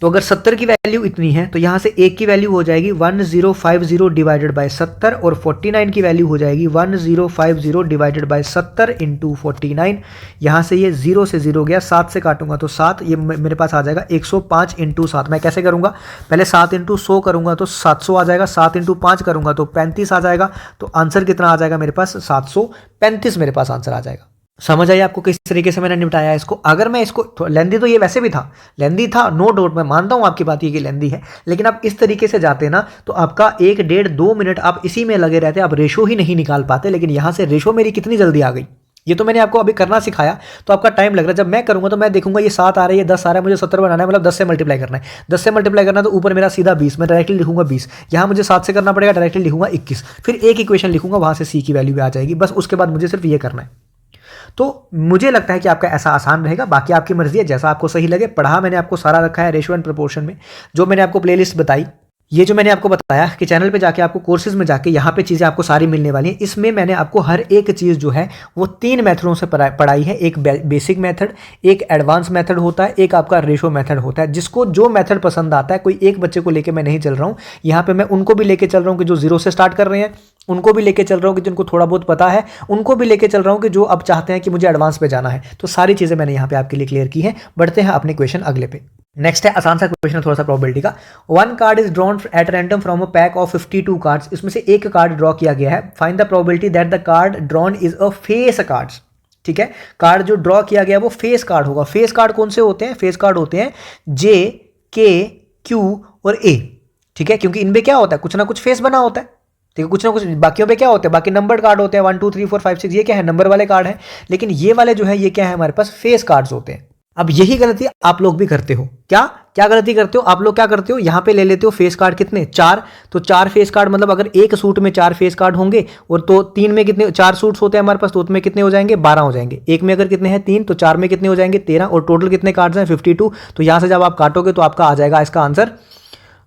तो अगर 70 की वैल्यू इतनी है तो यहां से एक की वैल्यू हो जाएगी 1050 डिवाइडेड बाय 70 और 49 की वैल्यू हो जाएगी 1050 डिवाइडेड बाय 70 इंटू 49। यहां से ये 0 से 0 गया, 7 से काटूंगा तो 7, ये मेरे पास आ जाएगा 105 इंटू 7। मैं कैसे करूंगा, पहले 7 इंटू 100 करूंगा तो 700 आ जाएगा, 7 इंटू 5 करूंगा तो 35 आ जाएगा। तो आंसर कितना आ जाएगा मेरे पास 735 मेरे पास आंसर आ जाएगा। समझ आई आपको किस तरीके से मैंने निपटाया इसको। अगर मैं इसको लेंदी, तो ये वैसे भी था लेंदी था, नो डाउट, मैं मानता हूं आपकी बात ये कि लेंदी है, लेकिन आप इस तरीके से जाते ना तो आपका 1 1.5 2 मिनट आप इसी में लगे रहते, आप रेशो ही नहीं निकाल पाते। लेकिन यहां से रेशो मेरी कितनी जल्दी आ गई, ये तो मैंने आपको अभी करना सिखाया तो आपका टाइम लग रहा है। जब मैं करूंगा तो मैं देखूंगा ये 7 आ रहा है, ये 10 आ रहा है, मुझे 70 बनाना है, मतलब 10 से मल्टीप्लाई करना है। 10 से मल्टीप्लाई करना है तो ऊपर मेरा सीधा 20, मैं डायरेक्टली लिखूंगा 20। यहां मुझे 7 से करना पड़ेगा, डायरेक्टली लिखूंगा 21। फिर एक इक्वेशन लिखूंगा, वहां से सी की वैल्यू भी आ जाएगी। बस उसके बाद मुझे सिर्फ ये करना है। तो मुझे लगता है कि आपका ऐसा आसान रहेगा। बाकी आपकी मर्जी है, जैसा आपको सही लगे। पढ़ा मैंने आपको सारा रखा है रेशियो एंड प्रोपोर्शन में, जो मैंने आपको प्लेलिस्ट बताई, ये जो मैंने आपको बताया कि चैनल पे जाके आपको कोर्सेज में जाके यहाँ पे चीज़ें आपको सारी मिलने वाली हैं। इसमें मैंने आपको हर एक चीज़ जो है वो 3 मेथडों से पढ़ाई है। एक बेसिक मेथड, एक एडवांस मेथड होता है, एक आपका रेशो मेथड होता है। जिसको जो मेथड पसंद आता है, कोई एक बच्चे को लेके मैं नहीं चल रहा हूँ यहाँ पे, मैं उनको भी लेके चल रहा हूँ कि जो 0 से स्टार्ट कर रहे हैं, उनको भी लेके चल रहा हूँ कि जिनको थोड़ा बहुत पता है, उनको भी लेके चल रहा हूँ कि जो अब चाहते हैं कि मुझे एडवांस पे जाना है। तो सारी चीज़ें मैंने यहाँ पे आपके लिए क्लियर की हैं। बढ़ते हैं अपने क्वेश्चन अगले पे। नेक्स्ट है आसान सा क्वेश्चन है, थोड़ा सा प्रोबेबिलिटी का। 1 card is drawn at random from a pack of 52 cards. इसमें से एक कार्ड ड्रॉ किया गया है। Find the probability that the card drawn is a face cards. ठीक है, कार्ड जो ड्रॉ किया गया है वो फेस कार्ड होगा। फेस कार्ड कौन से होते हैं, फेस कार्ड होते हैं जे, के, क्यू और ए। ठीक है, क्योंकि इनमें क्या होता है, कुछ ना कुछ फेस बना होता है। ठीक है, कुछ ना कुछ बाकियों पे क्या होते हैं, बाकी नंबर्ड कार्ड होते हैं 1 2 3 4 5 6, ये क्या है नंबर वाले कार्ड हैं। लेकिन ये वाले जो है ये क्या है हमारे पास फेस कार्ड्स होते हैं। अब यही गलती आप लोग भी करते हो। क्या गलती करते हो आप लोग, क्या करते हो यहाँ पे ले लेते हो फेस कार्ड कितने 4। तो 4 फेस कार्ड मतलब अगर एक सूट में 4 फेस कार्ड होंगे और तो 3 में कितने 4 सूट्स होते हैं हमारे पास, तो उसमें कितने हो जाएंगे 12 हो जाएंगे। एक में अगर कितने हैं 3, तो 4 में कितने हो जाएंगे 13, और टोटल कितने कार्ड्स हैं 52। तो यहाँ से जब आप काटोगे तो आपका आ जाएगा इसका आंसर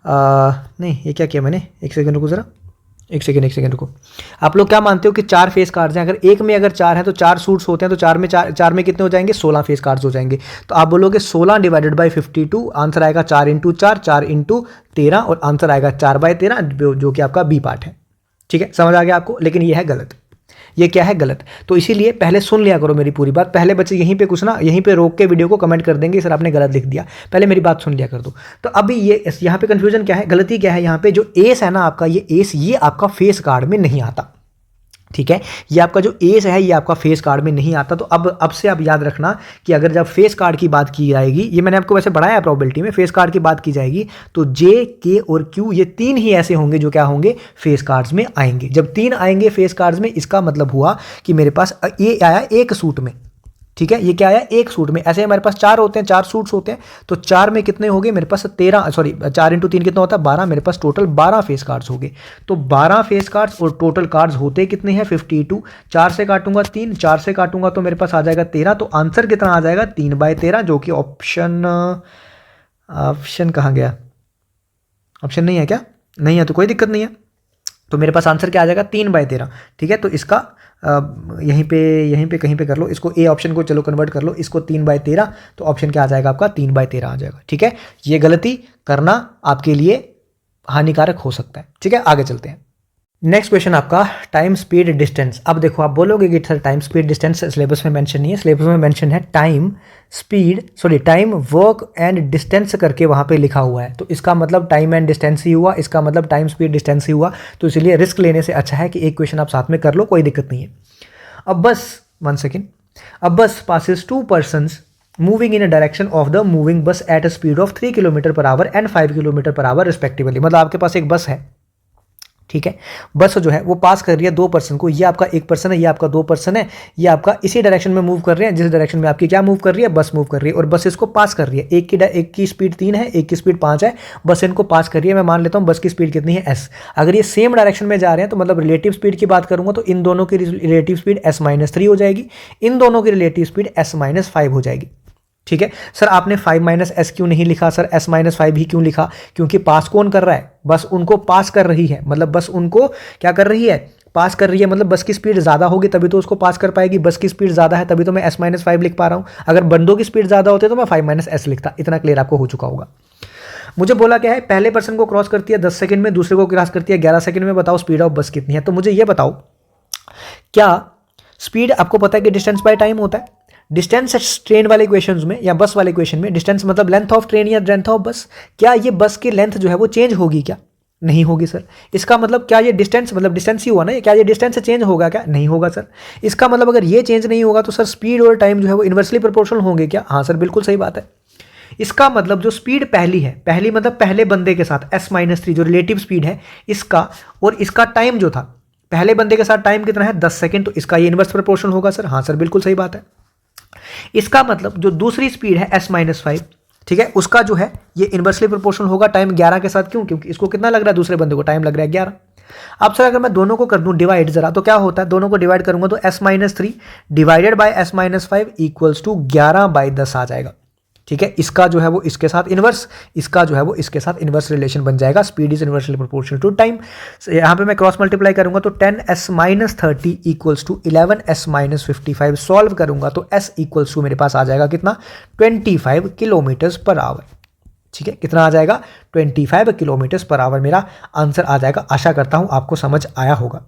नहीं, ये क्या किया मैंने, एक सेकेंड रुको जरा, एक सेकेंड रुको। आप लोग क्या मानते हो कि 4 फेस कार्ड्स हैं, अगर एक में अगर 4 हैं तो 4 सूट्स होते हैं, तो 4 में कितने हो जाएंगे 16 फेस कार्ड्स हो जाएंगे। तो आप बोलोगे 16 डिवाइडेड बाई 52, आंसर आएगा 4 इंटू 4, 4 इंटू 13, और आंसर आएगा 4/13, जो कि आपका बी पार्ट है। ठीक है, समझ आ गया आपको। लेकिन यह है गलत, ये क्या है गलत। तो इसीलिए पहले सुन लिया करो मेरी पूरी बात। पहले बच्चे यहीं पे कुछ ना, यहीं पे रोक के वीडियो को कमेंट कर देंगे सर आपने गलत लिख दिया, पहले मेरी बात सुन लिया कर दो। तो अभी ये यहाँ पे कंफ्यूजन क्या है, गलती क्या है यहाँ पे, जो एस है ना आपका, ये एस ये आपका फेस कार्ड में नहीं आता। ठीक है, ये आपका जो एस है ये आपका फेस कार्ड में नहीं आता। तो अब से आप याद रखना कि अगर जब फेस कार्ड की बात की जाएगी, ये मैंने आपको वैसे बढ़ाया है प्रोबेबिलिटी में, फेस कार्ड की बात की जाएगी तो जे, के और क्यू ये 3 ही ऐसे होंगे जो क्या होंगे फेस कार्ड्स में आएंगे। जब 3 आएंगे फेस कार्ड्स में, इसका मतलब हुआ कि मेरे पास ये आया एक सूट में। ठीक है, ये क्या आया, एक सूट में। ऐसे हमारे पास 4 होते हैं, 4 सूट्स होते हैं, तो 4 में कितने हो गए मेरे पास 13, सॉरी 4 इंटू 3 कितना होता है 12, मेरे पास टोटल 12 फेस कार्ड्स हो गए। तो 12 फेस कार्ड्स और टोटल कार्ड्स होते कितने हैं 52। 4 से काटूंगा 3, 4 से काटूंगा तो मेरे पास आ जाएगा 13, तो आंसर कितना आ जाएगा 3/13, जो कि ऑप्शन कहाँ गया, ऑप्शन नहीं है क्या, नहीं है तो कोई दिक्कत नहीं है, तो मेरे पास आंसर क्या आ जाएगा 3/13। ठीक है, तो इसका यहीं पे कहीं पे कर लो इसको, ए ऑप्शन को चलो कन्वर्ट कर लो इसको 3/13, तो ऑप्शन क्या आ जाएगा आपका 3/13 आ जाएगा। ठीक है, ये गलती करना आपके लिए हानिकारक हो सकता है। ठीक है, आगे चलते हैं। नेक्स्ट क्वेश्चन आपका टाइम स्पीड डिस्टेंस। अब देखो आप बोलोगे कि sir time speed distance syllabus में मेंशन नहीं है, सिलेबस में मेंशन है टाइम वर्क एंड डिस्टेंस करके वहाँ पे लिखा हुआ है, तो इसका मतलब टाइम एंड डिस्टेंस ही हुआ, इसका मतलब टाइम स्पीड डिस्टेंस ही हुआ, तो इसलिए रिस्क लेने से अच्छा है कि एक क्वेश्चन आप साथ में कर लो, कोई दिक्कत नहीं है। अब बस 1 सेकेंड, अब बस passes 2 persons moving in a direction of the moving बस at a speed of 3 km/h and 5 km/h respectively. मतलब आपके पास एक बस है, ठीक है, बस जो है वो पास कर रही है 2 पर्सन को, ये आपका 1 पर्सन है, ये आपका 2 पर्सन है, ये आपका इसी डायरेक्शन में मूव कर रहे हैं जिस डायरेक्शन में आपकी क्या मूव कर रही है, बस मूव कर रही है, और बस इसको पास कर रही है। एक की स्पीड 3 है, एक की स्पीड 5 है, बस इनको पास कर रही है। मैं मान लेता हूँ बस की स्पीड कितनी है s। अगर ये सेम डायरेक्शन में जा रहे हैं तो मतलब रिलेटिव स्पीड की बात करूंगा तो इन दोनों की रिलेटिव स्पीड s-3 हो जाएगी, इन दोनों की रिलेटिव स्पीड s-5 हो जाएगी। ठीक है सर, आपने 5 - s क्यों नहीं लिखा सर, s-5 ही क्यों लिखा, क्योंकि पास कौन कर रहा है, बस उनको पास कर रही है, मतलब बस उनको क्या कर रही है, पास कर रही है, मतलब बस की स्पीड ज़्यादा होगी तभी तो उसको पास कर पाएगी, बस की स्पीड ज़्यादा है तभी तो मैं s-5 लिख पा रहा हूँ। अगर बंदों की स्पीड ज़्यादा होती है तो मैं 5 - s लिखता। इतना क्लियर आपको हो चुका होगा। मुझे बोला क्या है, पहले पर्सन को क्रॉस करती है 10 सेकंड में, दूसरे को क्रॉस करती है 11 सेकंड में, बताओ स्पीड ऑफ बस कितनी है। तो मुझे ये बताओ, क्या स्पीड आपको पता है कि डिस्टेंस बाय टाइम होता है, डिस्टेंस ट्रेन वाले क्वेश्चंस में या बस वाले क्वेश्चन में डिस्टेंस मतलब लेंथ ऑफ ट्रेन या लेंथ ऑफ बस, क्या ये बस की लेंथ जो है वो चेंज होगी क्या, नहीं होगी सर। इसका मतलब क्या ये डिस्टेंस मतलब डिस्टेंस ही हुआ ना, क्या ये डिस्टेंस चेंज होगा क्या, नहीं होगा सर। इसका मतलब अगर ये चेंज नहीं होगा तो सर स्पीड और टाइम जो है वो इन्वर्सली प्रोपोर्शनल होंगे क्या, हाँ सर बिल्कुल सही बात है। इसका मतलब जो स्पीड पहली है, पहली मतलब पहले बंदे के साथ s-3 जो रिलेटिव स्पीड है इसका, और इसका टाइम जो था पहले बंदे के साथ टाइम कितना है 10 सेकंड, तो इसका ये इन्वर्स प्रोपोर्शनल होगा सर, हाँ सर बिल्कुल सही बात है। इसका मतलब जो दूसरी स्पीड है s-5, ठीक है, उसका जो है ये इन्वर्सली प्रोपोर्शनल होगा टाइम 11 के साथ, क्यों, क्योंकि इसको कितना लग रहा है, दूसरे बंदे को टाइम लग रहा है 11। अब सर अगर मैं दोनों को कर दूं डिवाइड जरा, तो क्या होता है, दोनों को डिवाइड करूंगा तो s-3 divided by s-5 equals to 11/10 आ जाएगा। ठीक है, इसका जो है वो इसके साथ इन्वर्स, इसका जो है वो इसके साथ इन्वर्स रिलेशन बन जाएगा, speed is inversely proportional to time. यहाँ पे मैं क्रॉस मल्टीप्लाई करूंगा तो 10s-30 equals to 11s-55, solve करूंगा तो s इक्वल्स टू मेरे पास आ जाएगा कितना 25 km/h। ठीक है, कितना आ जाएगा 25 km/h मेरा आंसर आ जाएगा। आशा करता हूं आपको समझ आया होगा।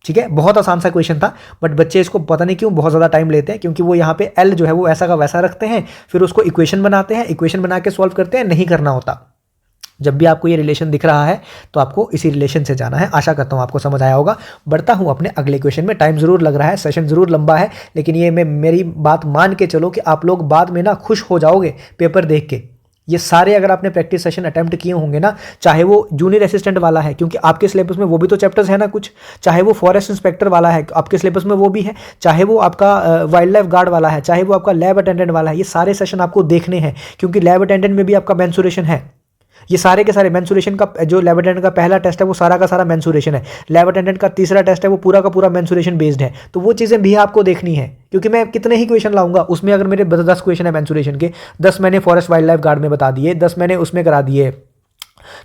ठीक है, बहुत आसान सा क्वेश्चन था, बट बच्चे इसको पता नहीं क्यों बहुत ज़्यादा टाइम लेते हैं, क्योंकि वो यहाँ पे एल जो है वो ऐसा का वैसा रखते हैं, फिर उसको इक्वेशन बनाते हैं, इक्वेशन बना के सॉल्व करते हैं, नहीं करना होता। जब भी आपको ये रिलेशन दिख रहा है तो आपको इसी रिलेशन से जाना है। आशा करता हूँ आपको समझ आया होगा। बढ़ता हूँ अपने अगले क्वेश्चन में। टाइम ज़रूर लग रहा है, सेशन ज़रूर लंबा है, लेकिन ये मेरी बात मान के चलो कि आप लोग बाद में ना खुश हो जाओगे पेपर देख के। ये सारे अगर आपने प्रैक्टिस सेशन अटेम्प्ट किए होंगे ना, चाहे वो जूनियर असिस्टेंट वाला है, क्योंकि आपके सिलेबस में वो भी तो चैप्टर्स है ना कुछ, चाहे वो फॉरेस्ट इंस्पेक्टर वाला है आपके सिलेबस में वो भी है, चाहे वो आपका वाइल्ड लाइफ गार्ड वाला है, चाहे वो आपका लैब अटेंडेंट वाला है, ये सारे सेशन आपको देखने हैं, क्योंकि लैब अटेंडेंट में भी आपका मेंसुरेशन है। ये सारे के सारे मेंसुरेशन का जो लैब अटेंडेंट का पहला टेस्ट है वो सारा का सारा मेंसुरेशन है, लैब अटेंडेंट का तीसरा टेस्ट है वो पूरा का पूरा मेंसुरेशन बेस्ड है। तो वो चीज़ें भी आपको देखनी है, क्योंकि मैं कितने ही क्वेश्चन लाऊंगा, उसमें अगर मेरे 10 क्वेश्चन है मेंसुरेशन के, 10 मैंने फॉरेस्ट वाइल्ड लाइफ गार्ड में बता दिए, 10 मैंने उसमें करा दिए,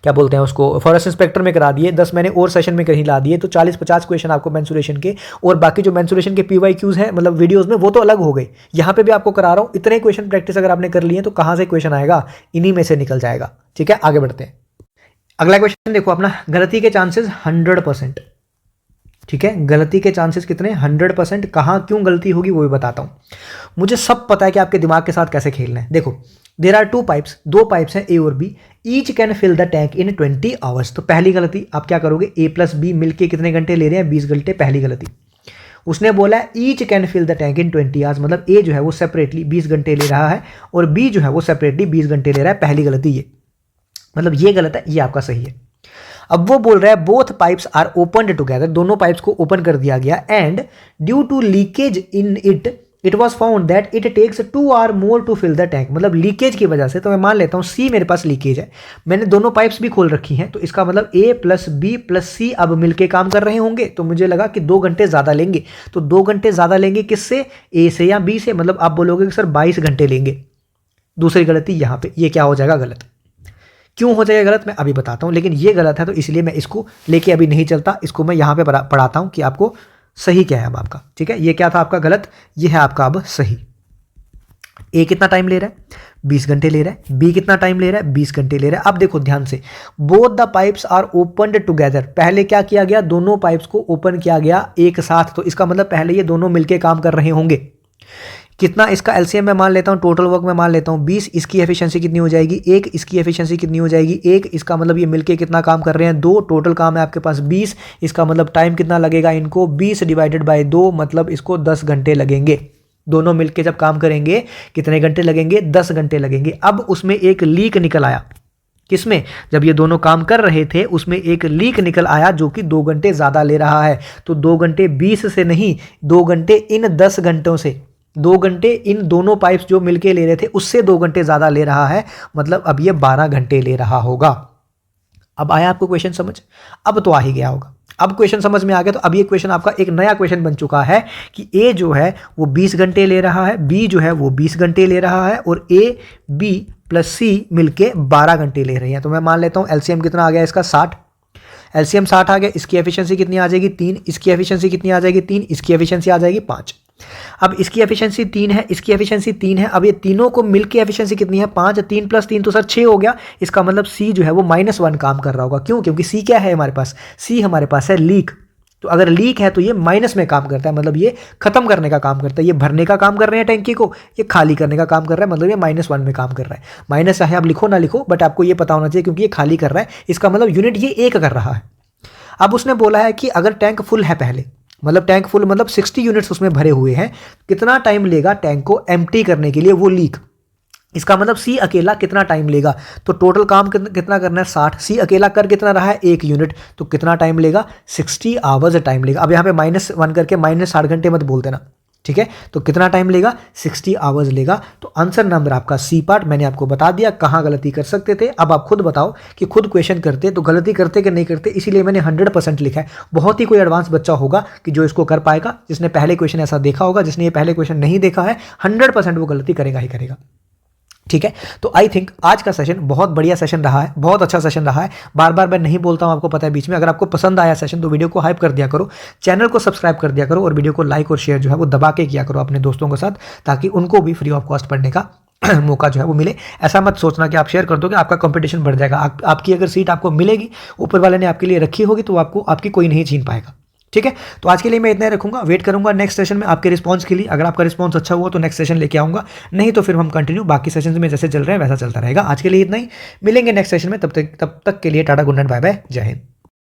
क्या बोलते हैं उसको, फॉरेस्ट इंस्पेक्टर में करा दिए, 10 मैंने और सेशन में कहीं ला दिए, तो 40-50 क्वेश्चन आपको मेंसुरेशन के, और बाकी जो मेंसुरेशन के PYQs हैं मतलब वीडियोस में, वो तो अलग हो गए। यहाँ पे भी आपको करा रहा हूँ, इतने क्वेश्चन प्रैक्टिस अगर आपने कर लिए तो कहाँ से क्वेश्चन आएगा, इन्हीं में से निकल जाएगा। ठीक है, आगे बढ़ते हैं। अगला क्वेश्चन देखो अपना, गलती के चांसेस 100%। ठीक है, गलती के चांसेस कितने 100%। कहाँ क्यों गलती होगी वो भी बताता हूँ। मुझे सब पता है कि आपके दिमाग के साथ कैसे खेलना है। देखो, देयर आर 2 पाइप्स, 2 पाइप्स हैं A और B, each can fill the tank in 20 hours. तो पहली गलती आप क्या करोगे, A + B मिलके कितने घंटे ले रहे हैं, 20 घंटे, पहली गलती। उसने बोला है each can fill the tank in 20 hours, मतलब A जो है वो सेपरेटली 20 घंटे ले रहा है और B जो है वो सेपरेटली 20 घंटे ले रहा है। पहली गलती ये, मतलब ये गलत है, ये आपका सही है। अब वो बोल रहा है both pipes are opened together, दोनों पाइप्स को ओपन कर दिया गया, and due to leakage in it it was found that it takes 2 hour more to fill the tank, मतलब लीकेज की वजह से। तो मैं मान लेता हूँ सी मेरे पास लीकेज है, मैंने दोनों पाइप्स भी खोल रखी हैं, तो इसका मतलब ए प्लस बी प्लस सी अब मिलके काम कर रहे होंगे, तो मुझे लगा कि 2 घंटे ज़्यादा लेंगे। तो 2 घंटे ज़्यादा लेंगे किससे, ए से या बी से, मतलब आप बोलोगे कि सर 22 घंटे लेंगे। दूसरी गलती यहाँ पे, ये क्या हो जाएगा गलत। क्यों हो जाएगा गलत मैं अभी बताता हूँ, लेकिन ये गलत है तो इसलिए मैं इसको लेके अभी नहीं चलता, इसको मैं यहाँ पे पढ़ाता हूँ कि आपको सही क्या है अब आपका। ठीक है, ये क्या था आपका गलत, ये है आपका अब सही। ए कितना टाइम ले रहा है, 20 घंटे ले रहा है। बी कितना टाइम ले रहा है, 20 घंटे ले रहा है। अब देखो ध्यान से, both the pipes are opened together, पहले क्या किया गया, दोनों पाइप्स को ओपन किया गया एक साथ, तो इसका मतलब पहले ये दोनों मिलके काम कर रहे होंगे। कितना इसका एलसीएम मैं मान लेता हूँ, टोटल वर्क मैं मान लेता हूँ 20, इसकी एफिशिएंसी कितनी हो जाएगी 1, इसकी एफिशिएंसी कितनी हो जाएगी 1, इसका मतलब ये मिलके कितना काम कर रहे हैं 2, टोटल काम है आपके पास 20, इसका मतलब टाइम कितना लगेगा इनको 20 डिवाइडेड बाय 2, मतलब इसको 10 घंटे लगेंगे। दोनों मिलके जब काम करेंगे कितने घंटे लगेंगे, 10 घंटे लगेंगे। अब उसमें एक लीक निकल आया, किसमें, जब ये दोनों काम कर रहे थे उसमें एक लीक निकल आया जो कि 2 घंटे ज़्यादा ले रहा है। तो 2 घंटे 20 से नहीं, 2 घंटे इन 10 घंटों से, 2 घंटे इन दोनों पाइप्स जो मिलके ले रहे थे उससे 2 घंटे ज़्यादा ले रहा है, मतलब अब ये 12 घंटे ले रहा होगा। अब आया आपको क्वेश्चन समझ, अब तो आ ही गया होगा, अब क्वेश्चन समझ में आ गया। तो अब ये क्वेश्चन आपका एक नया क्वेश्चन बन चुका है कि ए जो है वो 20 घंटे ले रहा है, बी जो है वो 20 घंटे ले रहा है, और ए बी प्लस सी मिलके 12 घंटे ले रही हैं। तो मैं मान लेता हूँ एलसीएम कितना आ गया इसका 60, एलसीएम 60 आ गया। इसकी एफिशिएंसी कितनी आ जाएगी 3, इसकी एफिशिएंसी कितनी आ जाएगी 3, इसकी एफिशिएंसी आ जाएगी 5। अब इसकी एफिशिएंसी 3 है, इसकी एफिशिएंसी 3 है, अब ये तीनों को मिलके एफिशिएंसी कितनी है 5, 3 प्लस 3 तो सर 6 हो गया। इसका मतलब सी जो है वो -1 काम कर रहा होगा। क्यों, क्योंकि सी क्या है हमारे पास, सी हमारे पास है लीक। तो अगर लीक है तो ये माइनस में काम करता है, मतलब ये खत्म करने का काम करता है। ये भरने का काम कर रहे हैं टैंकी को, ये खाली करने का काम कर रहा है, मतलब ये -1 में काम कर रहा है। माइनस चाहे आप लिखो ना लिखो, बट आपको ये पता होना चाहिए क्योंकि ये खाली कर रहा है, इसका मतलब यूनिट ये 1 कर रहा है। अब उसने बोला है कि अगर टैंक फुल है पहले, मतलब टैंक फुल मतलब 60 यूनिट्स उसमें भरे हुए हैं, कितना टाइम लेगा टैंक को एम्प्टी करने के लिए वो लीक। इसका मतलब सी अकेला कितना टाइम लेगा, तो टोटल काम कितना करना है 60, सी अकेला कर कितना रहा है 1 यूनिट, तो कितना टाइम लेगा 60 आवर्स टाइम लेगा। अब यहाँ पे -1 करके -60 घंटे मत बोल देना, ठीक है। तो कितना टाइम लेगा 60 आवर्स लेगा। तो आंसर नंबर आपका सी पार्ट मैंने आपको बता दिया कहाँ गलती कर सकते थे। अब आप खुद बताओ कि खुद क्वेश्चन करते तो गलती करते कि नहीं करते, इसीलिए मैंने 100% लिखा है। बहुत ही कोई एडवांस बच्चा होगा कि जो इसको कर पाएगा, जिसने पहले क्वेश्चन ऐसा देखा होगा, जिसने ये पहले क्वेश्चन नहीं देखा है 100% वो गलती करेगा ही करेगा, ठीक है। तो आई थिंक आज का सेशन बहुत बढ़िया सेशन रहा है, बहुत अच्छा सेशन रहा है। बार बार मैं नहीं बोलता हूँ, आपको पता है बीच में। अगर आपको पसंद आया सेशन तो वीडियो को हाइप कर दिया करो, चैनल को सब्सक्राइब कर दिया करो, और वीडियो को लाइक और शेयर जो है वो दबा के किया करो अपने दोस्तों के साथ, ताकि उनको भी फ्री ऑफ कॉस्ट पढ़ने का मौका जो है वो मिले। ऐसा मत सोचना कि आप शेयर कर दोगे आपका कंपटीशन बढ़ जाएगा। आपकी अगर सीट आपको मिलेगी, ऊपर वाले ने आपके लिए रखी होगी, तो आपको आपकी कोई नहीं छीन पाएगा, ठीक है। तो आज के लिए मैं इतना ही रखूंगा, वेट करूंगा नेक्स्ट सेशन में आपके रिस्पांस के लिए। अगर आपका रिस्पांस अच्छा हुआ तो नेक्स्ट सेशन लेके आऊंगा, नहीं तो फिर हम कंटिन्यू बाकी सेशन में जैसे चल रहे हैं वैसा चलता रहेगा। आज के लिए इतना ही, मिलेंगे नेक्स्ट सेशन में, तब तक के लिए tata good night, bye bye, जय हिंद।